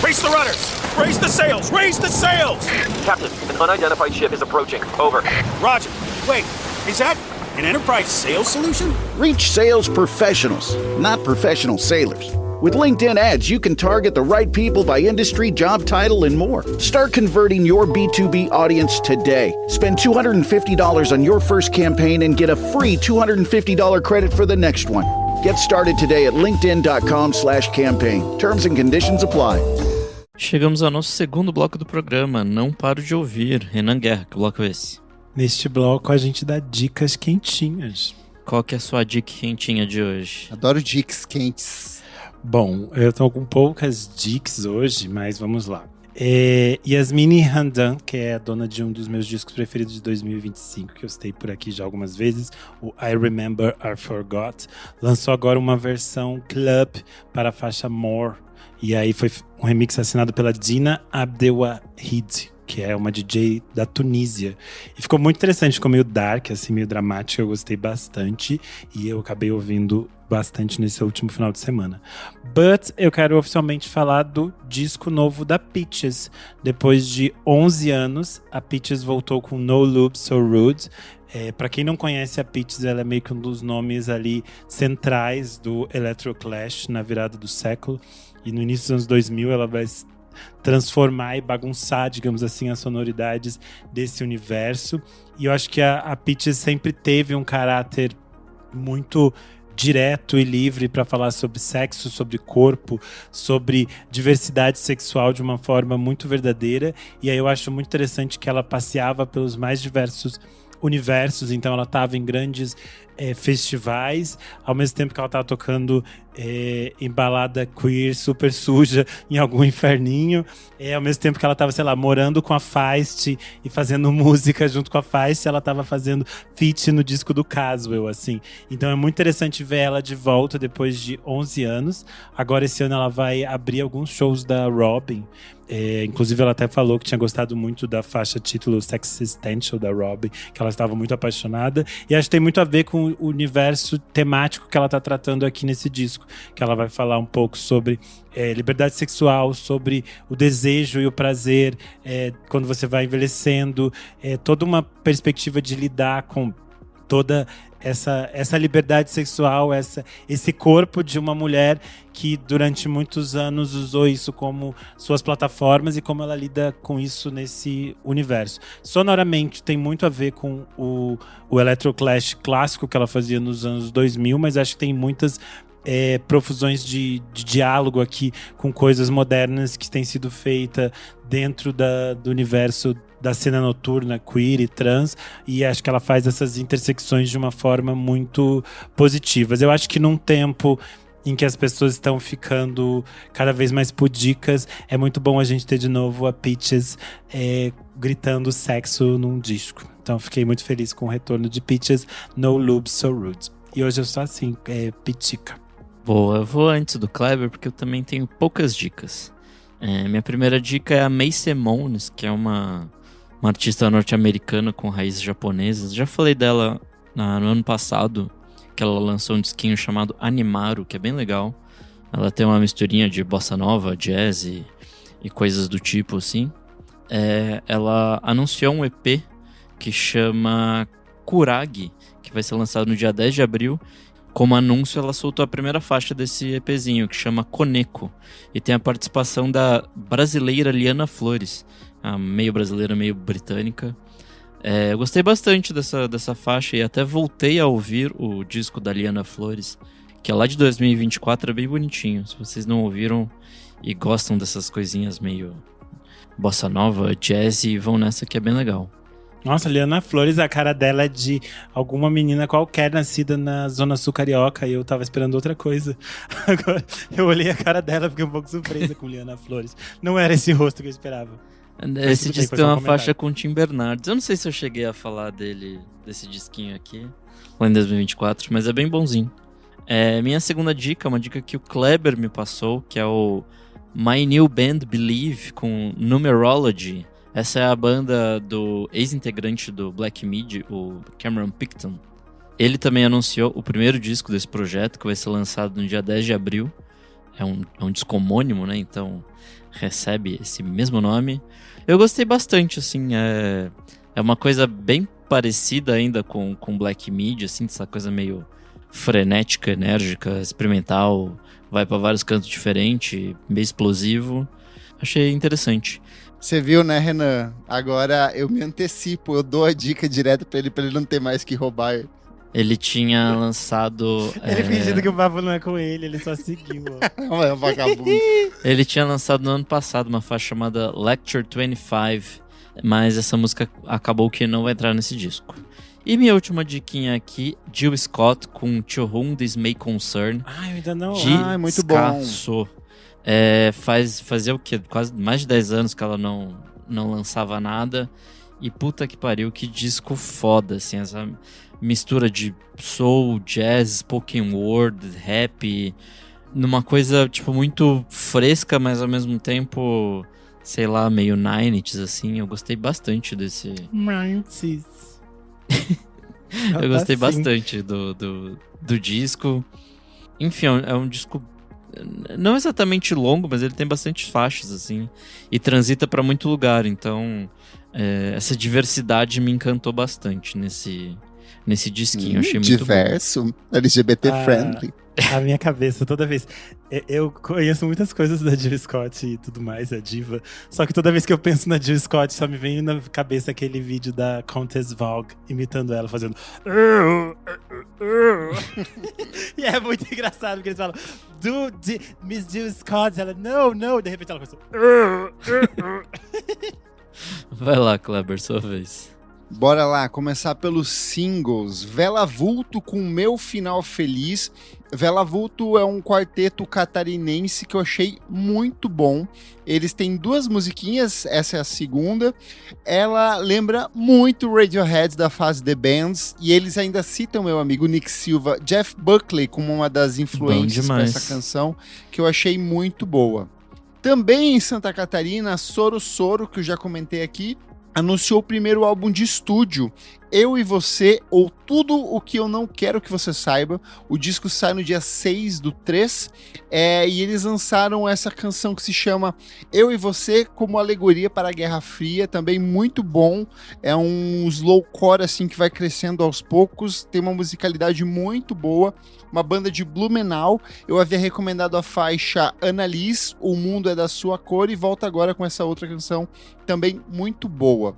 Raise the rudders! Raise the sails! Raise the sails! Captain, an unidentified ship is approaching. Over. Roger. Wait, is that an Enterprise sales solution? Reach sales professionals, not professional sailors. With LinkedIn ads, you can target the right people by industry, job title, and more. Start converting your B2B audience today. Spend $250 on your first campaign and get a free $250 credit for the next one. Get started today at linkedin.com/campaign. Terms and conditions apply. Chegamos ao nosso segundo bloco do programa. Não paro de ouvir. Renan Guerra, que bloco é esse? Neste bloco a gente dá dicas quentinhas. Qual que é a sua dica quentinha de hoje? Adoro dicas quentes. Bom, eu tô com poucas dicas hoje, mas vamos lá. Yasmine Hamdan, que é a dona de um dos meus discos preferidos de 2025, que eu citei por aqui já algumas vezes, o I Remember I Forgot, lançou agora uma versão club para a faixa More. E aí foi um remix assinado pela Dina Abdelwahid, que é uma DJ da Tunísia. E ficou muito interessante, ficou meio dark, assim, meio dramático, eu gostei bastante. E eu acabei ouvindo bastante nesse último final de semana. But eu quero oficialmente falar do disco novo da Peaches. Depois de 11 anos, a Peaches voltou com No Lube, So Rude. Pra quem não conhece a Peaches, ela é meio que um dos nomes ali centrais do Electroclash na virada do século. E no início dos anos 2000 ela vai transformar e bagunçar, digamos assim, as sonoridades desse universo. E eu acho que a Peaches sempre teve um caráter muito direto e livre para falar sobre sexo, sobre corpo, sobre diversidade sexual de uma forma muito verdadeira. E aí eu acho muito interessante que ela passeava pelos mais diversos universos, então ela estava em grandes festivais, ao mesmo tempo que ela estava tocando em balada queer super suja em algum inferninho, ao mesmo tempo que ela estava, sei lá, morando com a Feist e fazendo música junto com a Feist, ela estava fazendo feat no disco do Caswell, assim. Então é muito interessante ver ela de volta depois de 11 anos. Agora esse ano ela vai abrir alguns shows da Robyn. Inclusive ela até falou que tinha gostado muito da faixa título Sexistential da Robyn, que ela estava muito apaixonada, e acho que tem muito a ver com o universo temático que ela está tratando aqui nesse disco, que ela vai falar um pouco sobre liberdade sexual, sobre o desejo e o prazer quando você vai envelhecendo, toda uma perspectiva de lidar com toda essa liberdade sexual, esse corpo de uma mulher que durante muitos anos usou isso como suas plataformas e como ela lida com isso nesse universo. Sonoramente tem muito a ver com o Electroclash clássico que ela fazia nos anos 2000, mas acho que tem muitas profusões de diálogo aqui com coisas modernas que têm sido feitas dentro do universo da cena noturna, queer e trans, e acho que ela faz essas intersecções de uma forma muito positiva. Eu acho que num tempo em que as pessoas estão ficando cada vez mais pudicas. É muito bom a gente ter de novo a Peaches gritando sexo num disco. Então fiquei muito feliz com o retorno de Peaches, No Lube So Rude. E hoje eu sou assim, pitica. Boa, eu vou antes do Kleber porque eu também tenho poucas dicas. Minha primeira dica é a May Simones, que é uma artista norte-americana com raízes japonesas. Já falei dela no ano passado, que ela lançou um disquinho chamado Animaru, que é bem legal. Ela tem uma misturinha de bossa nova, jazz e coisas do tipo, assim. Ela anunciou um EP que chama Kuragi, que vai ser lançado no dia 10 de abril. Como anúncio, ela soltou a primeira faixa desse EPzinho, que chama Koneko. E tem a participação da brasileira Liana Flores, meio brasileira, meio britânica. Eu gostei bastante dessa faixa e até voltei a ouvir o disco da Liana Flores, que é lá de 2024, é bem bonitinho. Se vocês não ouviram e gostam dessas coisinhas meio bossa nova, jazz, vão nessa que é bem legal. Nossa, Liana Flores, a cara dela é de alguma menina qualquer nascida na Zona Sul Carioca e eu tava esperando outra coisa. Agora eu olhei a cara dela e fiquei um pouco surpresa com Liana Flores. Não era esse rosto que eu esperava. Esse disco tem uma faixa com Tim Bernardes. Eu não sei se eu cheguei a falar desse disquinho aqui, lá em 2024, mas é bem bonzinho. Minha segunda dica é uma dica que o Kleber me passou, que é o My New Band Believe, com Numerology. Essa é a banda do ex-integrante do Black Midi, o Cameron Picton. Ele também anunciou o primeiro disco desse projeto, que vai ser lançado no dia 10 de abril. É um disco homônimo, né? Então recebe esse mesmo nome. Eu gostei bastante, assim. É uma coisa bem parecida ainda com Black Midi, assim, essa coisa meio frenética, enérgica, experimental. Vai pra vários cantos diferentes, meio explosivo. Achei interessante. Você viu, né, Renan? Agora eu me antecipo, eu dou a dica direto pra ele não ter mais que roubar. Ele tinha lançado... Ele fingindo que o papo não é com ele só seguiu. Não é um vagabundo. Ele tinha lançado no ano passado uma faixa chamada Lecture 25, mas essa música acabou que não vai entrar nesse disco. E minha última diquinha aqui, Jill Scott com To Whom This May Concern. Eu ainda não... muito bom. Fazia o quê? Quase mais de 10 anos que ela não lançava nada. E puta que pariu, que disco foda, assim, essa mistura de soul, jazz, spoken word, rap, numa coisa, tipo, muito fresca, mas ao mesmo tempo, sei lá, meio 90s, assim. Eu gostei bastante desse... 90s. Eu gostei bastante do disco. Enfim, é um disco não exatamente longo, mas ele tem bastante faixas, assim, e transita pra muito lugar, então essa diversidade me encantou bastante nesse disquinho. Achei muito diverso, LGBT friendly. A minha cabeça, toda vez... Eu conheço muitas coisas da Jill Scott e tudo mais, a diva. Só que toda vez que eu penso na Jill Scott, só me vem na cabeça aquele vídeo da Countess Vogue imitando ela, fazendo... E é muito engraçado, porque eles falam... Miss Jill Scott, ela... No, de repente ela começa... Vai lá, Kleber, sua vez. Bora lá, começar pelos singles. Vela Vulto com Meu Final Feliz. Vela Vulto é um quarteto catarinense que eu achei muito bom. Eles têm 2 musiquinhas, essa é a segunda. Ela lembra muito Radiohead da fase The Bands. E eles ainda citam meu amigo Nick Silva, Jeff Buckley, como uma das influências para essa canção, que eu achei muito boa. Também em Santa Catarina, Soro Soro, que eu já comentei aqui, anunciou o primeiro álbum de estúdio, Eu e Você, ou Tudo o que Eu Não Quero Que Você Saiba. O disco sai no dia 6/3, e eles lançaram essa canção que se chama Eu e Você, como alegoria para a Guerra Fria, também muito bom. É um slowcore assim que vai crescendo aos poucos, tem uma musicalidade muito boa, uma banda de Blumenau. Eu havia recomendado a faixa Annalise, O Mundo é da Sua Cor, e volta agora com essa outra canção também muito boa.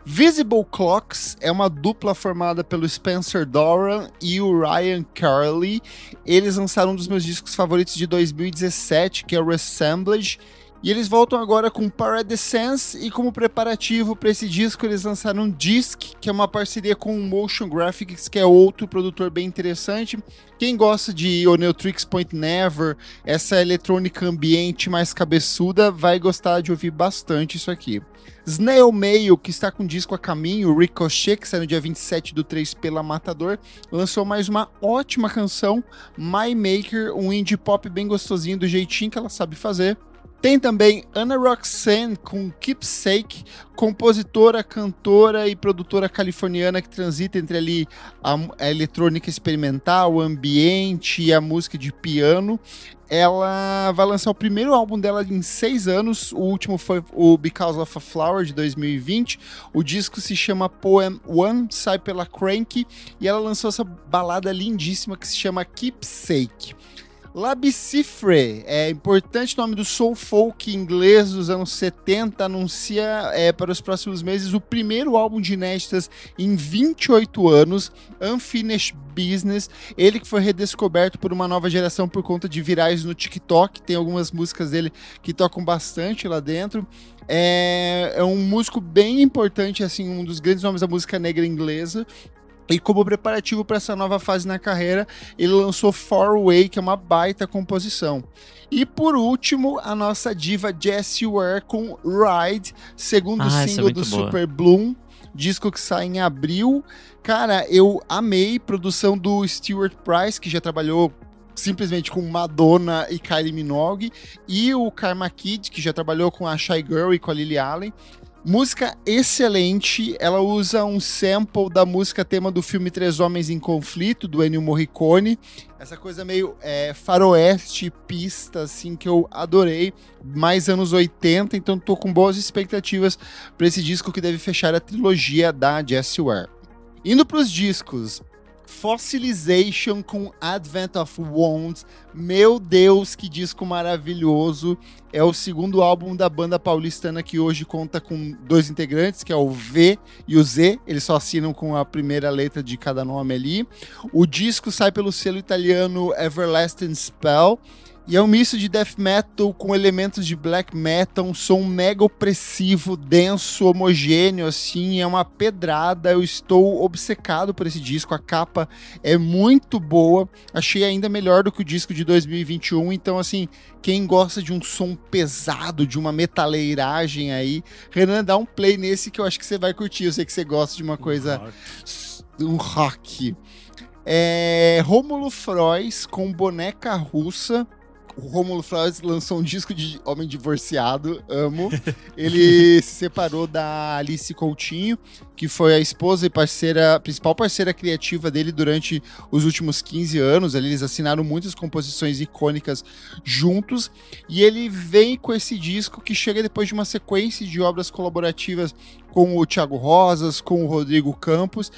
Visible Clocks é uma dupla formada pelo Spencer Doran e o Ryan Carley. Eles lançaram um dos meus discos favoritos de 2017, que é o Ressemblage, E eles voltam agora com Paradescence e como preparativo para esse disco eles lançaram Disc, que é uma parceria com o Motion Graphics, que é outro produtor bem interessante. Quem gosta de Oneotrix Point Never, essa eletrônica ambiente mais cabeçuda, vai gostar de ouvir bastante isso aqui. Snail Mail, que está com disco a caminho, Ricochet, que sai no dia 27/3 pela Matador, lançou mais uma ótima canção, My Maker, um indie pop bem gostosinho do jeitinho que ela sabe fazer. Tem também Ana Roxanne com Keepsake, compositora, cantora e produtora californiana que transita entre ali a eletrônica experimental, o ambiente e a música de piano. Ela vai lançar o primeiro álbum dela em 6 anos, o último foi o Because of a Flower, de 2020. O disco se chama Poem One, sai pela Cranky, e ela lançou essa balada lindíssima que se chama Keepsake. La Bicifre, importante nome do soul folk inglês dos anos 70, anuncia para os próximos meses o primeiro álbum de inéditas em 28 anos, Unfinished Business. Ele que foi redescoberto por uma nova geração por conta de virais no TikTok, tem algumas músicas dele que tocam bastante lá dentro. É um músico bem importante, assim, um dos grandes nomes da música negra inglesa. E como preparativo para essa nova fase na carreira, ele lançou Far Away, que é uma baita composição. E por último, a nossa diva Jessie Ware com Ride, segundo single do Super Bloom, disco que sai em abril. Cara, eu amei, produção do Stuart Price, que já trabalhou simplesmente com Madonna e Kylie Minogue, e o Karma Kid, que já trabalhou com a Shy Girl e com a Lily Allen. Música excelente, ela usa um sample da música tema do filme Três Homens em Conflito, do Ennio Morricone. Essa coisa meio faroeste, pista, assim, que eu adorei. Mais anos 80, então tô com boas expectativas para esse disco que deve fechar a trilogia da Jessie Ware. Indo pros discos, Fossilization com Advent of Wounds. Meu Deus, que disco maravilhoso. É o segundo álbum da banda paulistana que hoje conta com 2 integrantes, que é o V e o Z. Eles só assinam com a primeira letra de cada nome ali. O disco sai pelo selo italiano Everlasting Spell. E é um misto de death metal com elementos de black metal, um som mega opressivo, denso, homogêneo, assim, é uma pedrada. Eu estou obcecado por esse disco, a capa é muito boa, achei ainda melhor do que o disco de 2021, então, assim, quem gosta de um som pesado, de uma metaleiragem aí, Renan, dá um play nesse que eu acho que você vai curtir, eu sei que você gosta de uma coisa, um rock. Rômulo Frois com Boneca Russa. O Rômulo Frois lançou um disco de homem divorciado, amo. Ele se separou da Alice Coutinho, que foi a esposa e principal parceira criativa dele durante os últimos 15 anos. Eles assinaram muitas composições icônicas juntos. E ele vem com esse disco que chega depois de uma sequência de obras colaborativas com o Thiago Rosas, com o Rodrigo Campos.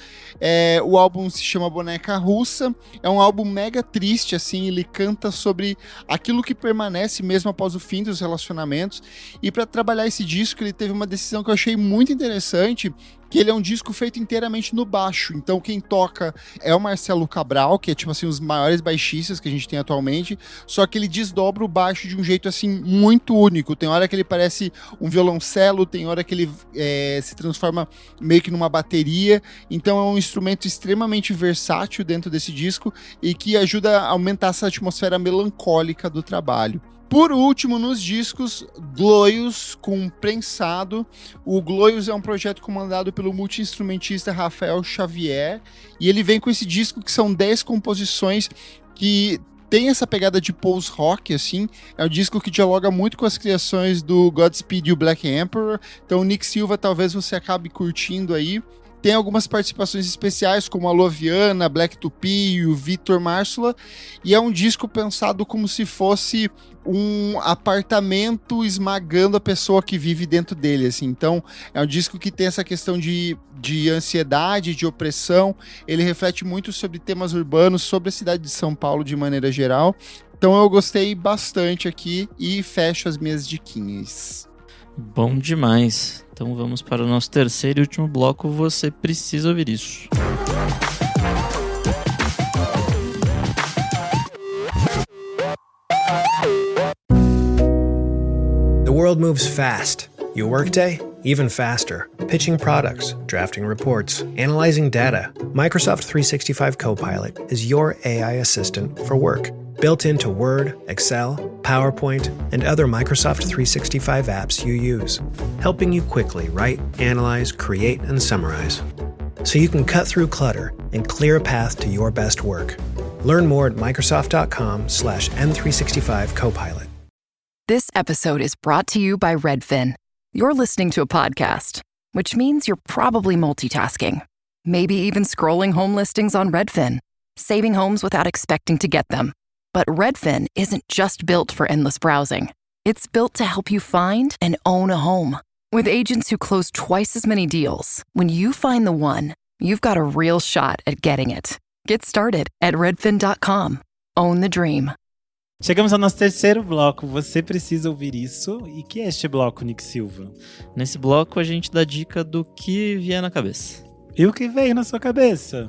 O álbum se chama Boneca Russa. É um álbum mega triste, assim. Ele canta sobre aquilo que permanece mesmo após o fim dos relacionamentos. E para trabalhar esse disco, ele teve uma decisão que eu achei muito interessante, que ele é um disco feito inteiramente no baixo. Então quem toca é o Marcelo Cabral, que é tipo assim, os maiores baixistas que a gente tem atualmente, só que ele desdobra o baixo de um jeito assim muito único. Tem hora que ele parece um violoncelo, tem hora que ele se transforma meio que numa bateria. Então é um instrumento extremamente versátil dentro desse disco e que ajuda a aumentar essa atmosfera melancólica do trabalho. Por último, nos discos, Gloios com Prensado. O Gloios é um projeto comandado pelo multi-instrumentista Rafael Xavier, e ele vem com esse disco que são 10 composições que tem essa pegada de post-rock, assim. É um disco que dialoga muito com as criações do Godspeed e o Black Emperor, então o Nick Silva talvez você acabe curtindo aí. Tem algumas participações especiais, como a Loviana, Black Tupi e o Vitor Mársula, e é um disco pensado como se fosse um apartamento esmagando a pessoa que vive dentro dele, assim. Então, é um disco que tem essa questão de ansiedade, de opressão. Ele reflete muito sobre temas urbanos, sobre a cidade de São Paulo de maneira geral. Então, eu gostei bastante aqui e fecho as minhas diquinhas. Bom demais. Então vamos para o nosso terceiro e último bloco. Você precisa ouvir isso. The world moves fast. Your workday, even faster. Pitching products, drafting reports, analyzing data. Microsoft 365 Copilot is your AI assistant for work. Built into Word, Excel, PowerPoint, and other Microsoft 365 apps you use. Helping you quickly write, analyze, create, and summarize. So you can cut through clutter and clear a path to your best work. Learn more at Microsoft.com/M365 Copilot. This episode is brought to you by Redfin. You're listening to a podcast, which means you're probably multitasking. Maybe even scrolling home listings on Redfin, saving homes without expecting to get them. But Redfin isn't just built for endless browsing. It's built to help you find and own a home. With agents who close twice as many deals, when you find the one, you've got a real shot at getting it. Get started at redfin.com. Own the dream. Chegamos ao nosso terceiro bloco. Você precisa ouvir isso. E que é este bloco, Nick Silva? Nesse bloco, a gente dá dica do que vier na cabeça. E o que veio na sua cabeça?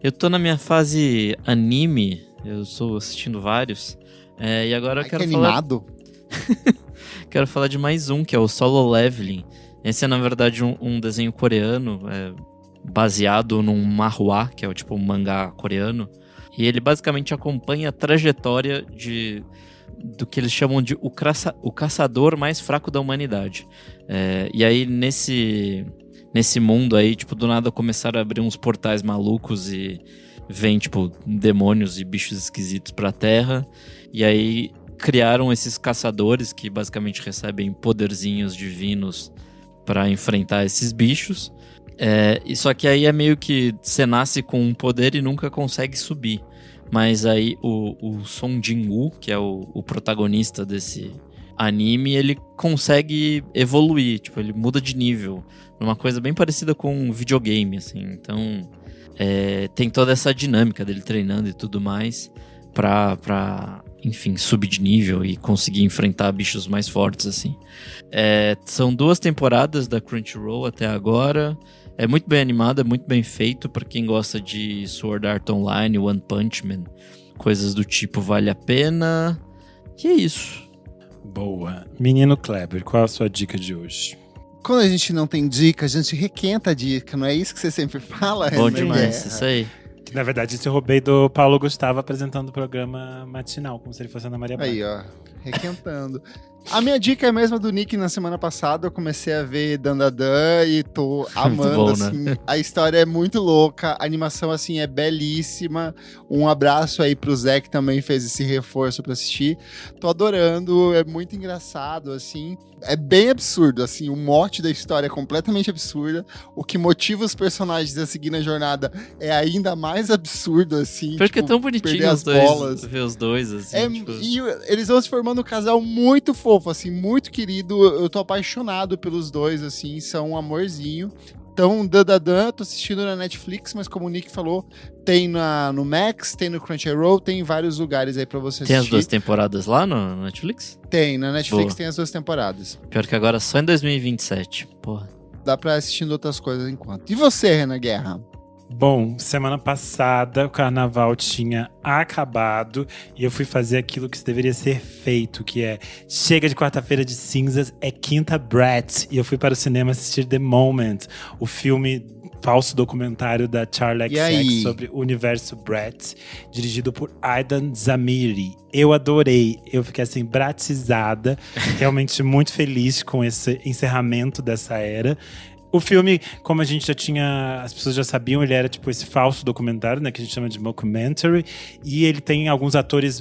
Eu tô na minha fase anime. Eu estou assistindo vários. E agora eu quero falar... animado. Quero falar de mais um, que é o Solo Leveling. Esse é, na verdade, um desenho coreano, baseado num manhwa, que é tipo um mangá coreano. E ele basicamente acompanha a trajetória do que eles chamam de o caçador mais fraco da humanidade. E aí, nesse mundo aí, tipo, do nada começaram a abrir uns portais malucos e vem, tipo, demônios e bichos esquisitos pra Terra. E aí criaram esses caçadores que basicamente recebem poderzinhos divinos pra enfrentar esses bichos. Só que aí é meio que você nasce com um poder e nunca consegue subir. Mas aí o Song Jin-woo, que é o protagonista desse anime, ele consegue evoluir, tipo, ele muda de nível. Uma coisa bem parecida com um videogame, assim. Então, tem toda essa dinâmica dele treinando e tudo mais pra enfim, subir de nível e conseguir enfrentar bichos mais fortes, assim. São 2 temporadas da Crunchyroll até agora. É muito bem animado, é muito bem feito. Pra quem gosta de Sword Art Online, One Punch Man, coisas do tipo, vale a pena. E é isso. Boa. Menino Kleber, qual a sua dica de hoje? Quando a gente não tem dica, a gente requenta a dica, não é isso que você sempre fala? Bom demais, isso aí. Que, na verdade, isso eu roubei do Paulo Gustavo apresentando o programa matinal, como se ele fosse Ana Maria Braga. Aí, ó, requentando. A minha dica é a mesma do Nick na semana passada. Eu comecei a ver Dandadan e tô amando, bom, assim. né? A história é muito louca, a animação, assim, é belíssima. Um abraço aí pro Zé, que também fez esse reforço pra assistir. Tô adorando, é muito engraçado, assim. É bem absurdo, assim, o mote da história é completamente absurda. O que motiva os personagens a seguir na jornada é ainda mais absurdo, assim. Porque tipo, é tão bonitinho os dois, ver os dois, assim. E eles vão se formando um casal muito fofo, assim, muito querido. Eu tô apaixonado pelos dois, assim, são um amorzinho. Então, Dandadan, tô assistindo na Netflix, mas como o Nick falou, tem no Max, tem no Crunchyroll, tem em vários lugares aí pra você assistir. Tem as 2 temporadas lá no Netflix? Tem, na Netflix Boa. tem as 2 temporadas. Pior que agora só em 2027, porra. Dá pra assistir outras coisas enquanto. E você, Renan Guerra? Bom, semana passada o carnaval tinha acabado e eu fui fazer aquilo que deveria ser feito, que é chega de quarta-feira de cinzas, é quinta Bratz. E eu fui para o cinema assistir The Moment, o filme falso documentário da Charli XCX sobre o universo Bratz, dirigido por Aidan Zamiri. Eu adorei, eu fiquei assim, bratizada, realmente muito feliz com esse encerramento dessa era. O filme, como a gente já tinha, as pessoas já sabiam, ele era tipo esse falso documentário, né, que a gente chama de mockumentary, e ele tem alguns atores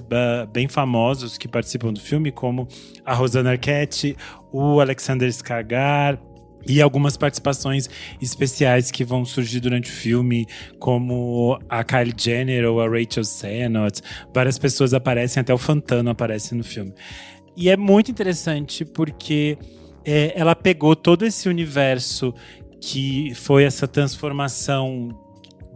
bem famosos que participam do filme, como a Rosanna Arquette, o Alexander Skarsgård, e algumas participações especiais que vão surgir durante o filme, como a Kylie Jenner ou a Rachel Sennott. Várias pessoas aparecem, até o Fantano aparece no filme. E é muito interessante porque ela pegou todo esse universo que foi essa transformação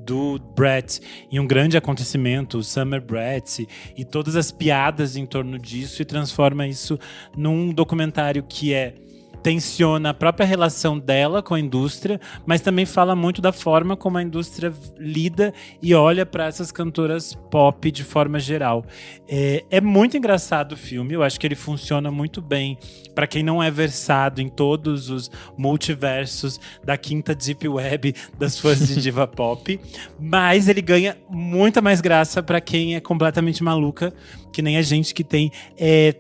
do Bratz em um grande acontecimento, o Summer Bratz, e todas as piadas em torno disso, e transforma isso num documentário que é tensiona a própria relação dela com a indústria, mas também fala muito da forma como a indústria lida e olha para essas cantoras pop de forma geral. É muito engraçado o filme, eu acho que ele funciona muito bem para quem não é versado em todos os multiversos da quinta deep web das fãs de diva pop, mas ele ganha muita mais graça para quem é completamente maluca, que nem a gente que tem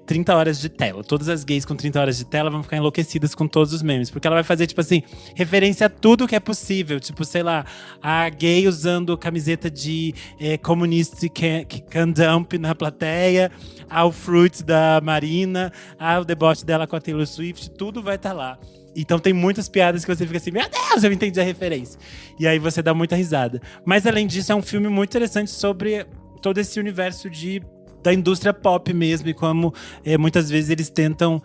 30 horas de tela. Todas as gays com 30 horas de tela vão ficar enlouquecidas com todos os memes, porque ela vai fazer, tipo assim, referência a tudo que é possível. Tipo, sei lá, a gay usando camiseta de comunista que can dump na plateia, ao Fruits da Marina, ao deboche dela com a Taylor Swift, tudo vai estar lá. Então tem muitas piadas que você fica assim, meu Deus, eu entendi a referência. E aí você dá muita risada. Mas além disso, é um filme muito interessante sobre todo esse universo da indústria pop mesmo, e como muitas vezes eles tentam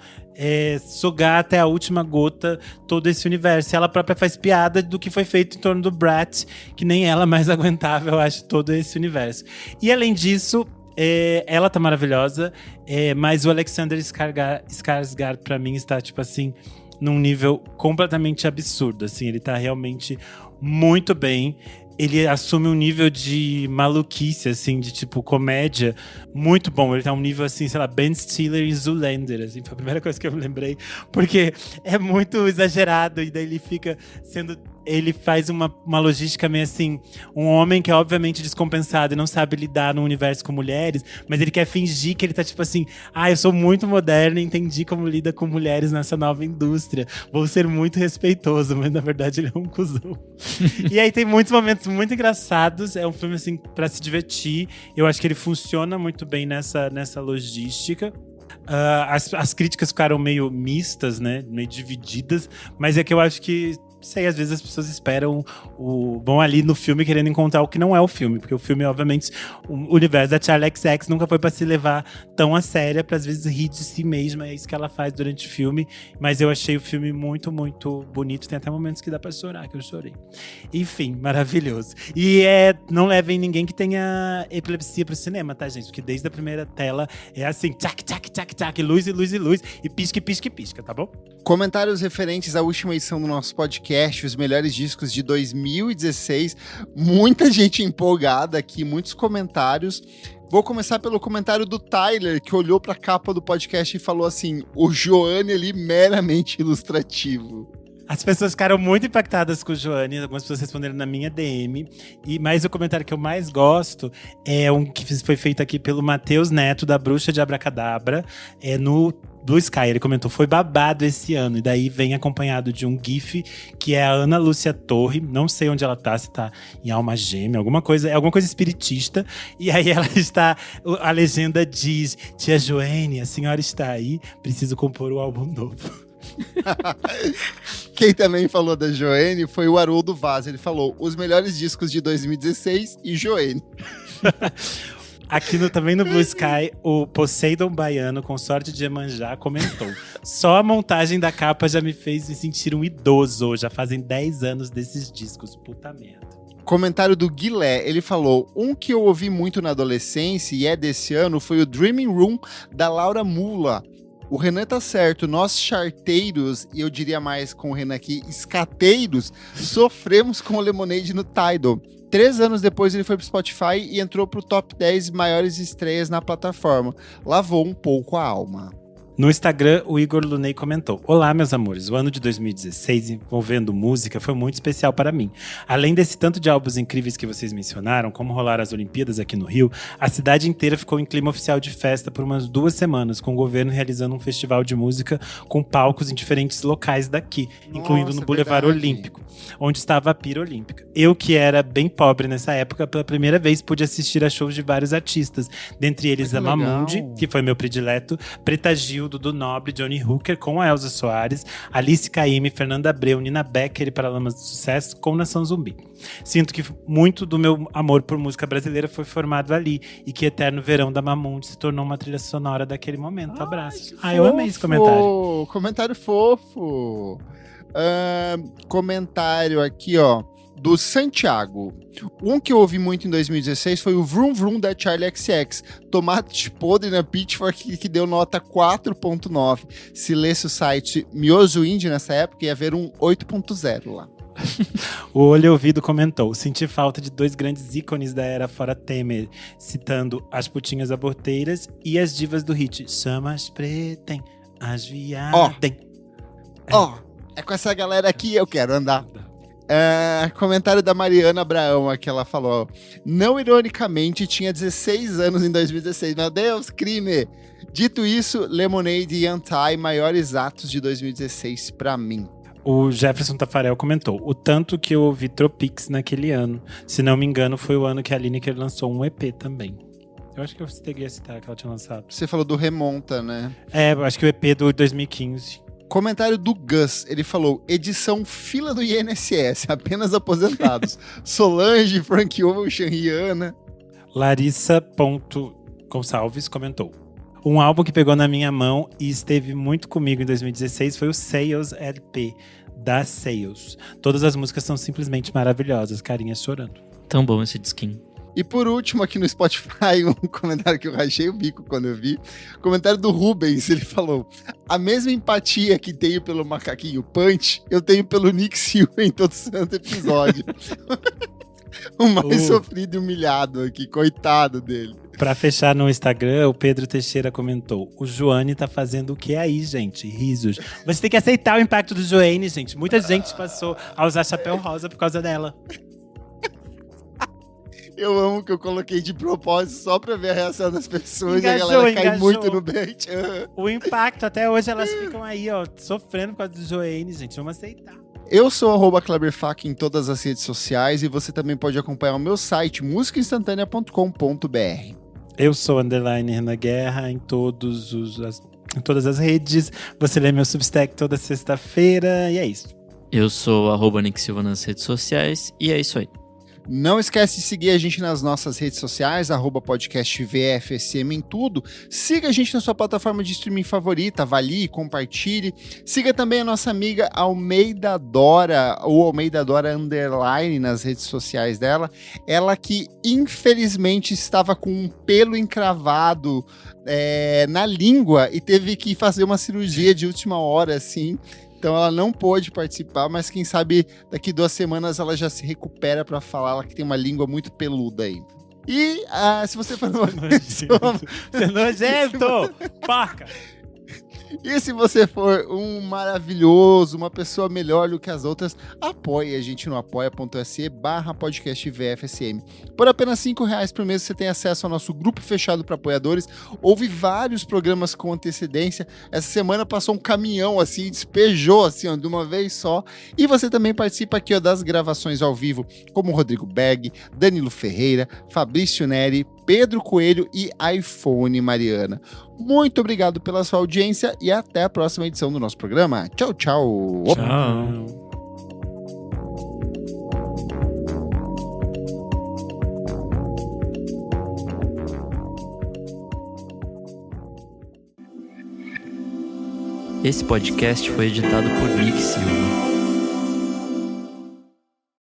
sugar até a última gota todo esse universo. E ela própria faz piada do que foi feito em torno do Brat, que nem ela mais aguentava, eu acho, todo esse universo. E além disso, ela tá maravilhosa, mas o Alexander Skarsgård pra mim está, tipo assim, num nível completamente absurdo, assim, ele tá realmente muito bem. Ele assume um nível de maluquice, assim, de tipo comédia muito bom. Ele tá um nível, assim, sei lá, Ben Stiller e Zoolander, assim, foi a primeira coisa que eu me lembrei, porque é muito exagerado, e daí ele fica sendo... Ele faz uma logística meio assim, um homem que é obviamente descompensado e não sabe lidar no universo com mulheres, mas ele quer fingir que ele tá tipo assim, eu sou muito moderno e entendi como lida com mulheres nessa nova indústria, vou ser muito respeitoso, mas na verdade ele é um cuzão. E aí tem muitos momentos muito engraçados, é um filme assim pra se divertir, eu acho que ele funciona muito bem nessa logística. As críticas ficaram meio mistas, né, meio divididas, mas é que eu acho que sei, às vezes as pessoas esperam vão ali no filme querendo encontrar o que não é o filme, porque o filme, obviamente, o universo da Charli XX nunca foi pra se levar tão a sério, pra às vezes rir de si mesma, é isso que ela faz durante o filme, mas eu achei o filme muito, muito bonito, tem até momentos que dá pra chorar, que eu chorei. Enfim, maravilhoso. E não levem ninguém que tenha epilepsia pro cinema, tá, gente? Porque desde a primeira tela é assim, tchac, tchac, tchac, tchac, luz e luz e luz, e pisca, pisca, pisca, tá bom? Comentários referentes à última edição do nosso podcast, os melhores discos de 2016. Muita gente empolgada aqui, muitos comentários. Vou começar pelo comentário do Tyler, que olhou para a capa do podcast e falou assim: o Joanne ali meramente ilustrativo. As pessoas ficaram muito impactadas com o Joanne, algumas pessoas responderam na minha DM. Mas o comentário que eu mais gosto é um que foi feito aqui pelo Matheus Neto, da Bruxa de Abracadabra, no Blue Sky. Ele comentou, foi babado esse ano. E daí vem acompanhado de um gif, que é a Ana Lúcia Torre. Não sei onde ela tá, se tá em alma gêmea, alguma coisa espiritista. E aí ela está, a legenda diz: Tia Joanne, a senhora está aí, preciso compor o álbum novo. Quem também falou da Joanne foi o Haroldo Vaz. Ele falou, os melhores discos de 2016 e Joanne. Aqui também no Blue Sky, o Poseidon Baiano, consorte de Iemanjá, comentou: só a montagem da capa já me fez me sentir um idoso. Já fazem 10 anos desses discos. Puta merda. Comentário do Guilé, ele falou, um que eu ouvi muito na adolescência e é desse ano foi o Dreaming Room, da Laura Mula. O Renan tá certo, nós charteiros, e eu diria mais com o Renan aqui, escateiros, sofremos com o Lemonade no Tidal. 3 anos depois ele foi pro Spotify e entrou pro top 10 maiores estreias na plataforma. Lavou um pouco a alma. No Instagram, o Igor Luney comentou: olá, meus amores, o ano de 2016 envolvendo música foi muito especial para mim. Além desse tanto de álbuns incríveis que vocês mencionaram, como rolaram as Olimpíadas aqui no Rio, a cidade inteira ficou em clima oficial de festa por umas 2 semanas, com o governo realizando um festival de música com palcos em diferentes locais daqui, incluindo no Boulevard Olímpico, onde estava a Pira Olímpica. Eu, que era bem pobre nessa época, pela primeira vez pude assistir a shows de vários artistas, dentre eles a Mamundi, que foi meu predileto, Preta Gil, Dudu Nobre, Johnny Hooker com a Elza Soares, Alice Caymmi, Fernanda Abreu, Nina Becker e Paralamas do Sucesso com Nação Zumbi. Sinto que muito do meu amor por música brasileira foi formado ali e que Eterno Verão da Mamundi se tornou uma trilha sonora daquele momento. Abraços. Eu amei esse comentário. Comentário fofo. Comentário aqui, ó. Do Santiago. Um que eu ouvi muito em 2016 foi o Vroom Vroom da Charli XX. Tomate podre na Pitchfork que deu nota 4.9. Se lesse o site Mioso Indie nessa época, ia haver um 8.0 lá. O Olho Ouvido comentou: senti falta de 2 grandes ícones da era fora Temer, citando as putinhas aborteiras e as divas do hit. Chamas pretem, as viadem. É com essa galera aqui eu quero andar. Comentário da Mariana Abraão, aqui ela falou: não ironicamente, tinha 16 anos em 2016. Meu Deus, crime! Dito isso, Lemonade e Anti, maiores atos de 2016 pra mim. O Jefferson Tafarel comentou: o tanto que eu ouvi Tropics naquele ano. Se não me engano, foi o ano que a Lineker lançou um EP também. Eu acho que eu cheguei a citar que ela tinha lançado. Você falou do Remonta, né? Eu acho que o EP do 2015. Comentário do Gus, ele falou: edição fila do INSS, apenas aposentados. Solange, Frank Ocean, Rihanna. Larissa.Gonçalves comentou: um álbum que pegou na minha mão e esteve muito comigo em 2016 foi o Sales LP, da Sales. Todas as músicas são simplesmente maravilhosas, carinha chorando. Tão bom esse disquinho. E por último, aqui no Spotify, um comentário que eu rachei o bico quando eu vi. Comentário do Rubens, ele falou: a mesma empatia que tenho pelo macaquinho Punch, eu tenho pelo Nick Silva em todo santo episódio. O mais sofrido e humilhado aqui, coitado dele. Pra fechar no Instagram, o Pedro Teixeira comentou: o Joane tá fazendo o que aí, gente? Risos. Você tem que aceitar o impacto do Joane, gente. Muita gente passou a usar chapéu rosa por causa dela. Eu amo que eu coloquei de propósito só pra ver a reação das pessoas. Engajou, e a galera cai engajou. muito no bait. O impacto, até hoje elas ficam aí, ó, sofrendo por causa do Joane, gente. Vamos aceitar. Eu sou @KleberFak em todas as redes sociais e você também pode acompanhar o meu site musicainstantanea.com.br. Eu sou _Renan Guerra em todas as redes. Você lê meu Substack toda sexta-feira e é isso. Eu sou @Nick Silva nas redes sociais e é isso aí. Não esquece de seguir a gente nas nossas redes sociais, @podcastvfsm em tudo. Siga a gente na sua plataforma de streaming favorita, avalie, compartilhe. Siga também a nossa amiga Almeida Dora, ou Almeida Dora _ nas redes sociais dela. Ela que, infelizmente, estava com um pelo encravado na língua e teve que fazer uma cirurgia de última hora, assim. Então ela não pôde participar, mas quem sabe daqui 2 semanas ela já se recupera para falar, ela que tem uma língua muito peluda aí. E se você for Você é nojento! Porca! E se você for um maravilhoso, uma pessoa melhor do que as outras, apoie a gente no apoia.se/podcastvfsm. Por apenas R$5 por mês você tem acesso ao nosso grupo fechado para apoiadores. Ouve vários programas com antecedência. Essa semana passou um caminhão assim, despejou assim, ó, de uma vez só. E você também participa aqui, ó, das gravações ao vivo, como Rodrigo Berg, Danilo Ferreira, Fabrício Neri, Pedro Coelho e iPhone Mariana. Muito obrigado pela sua audiência e até a próxima edição do nosso programa. Tchau, tchau. Tchau. Esse podcast foi editado por Nick Silva.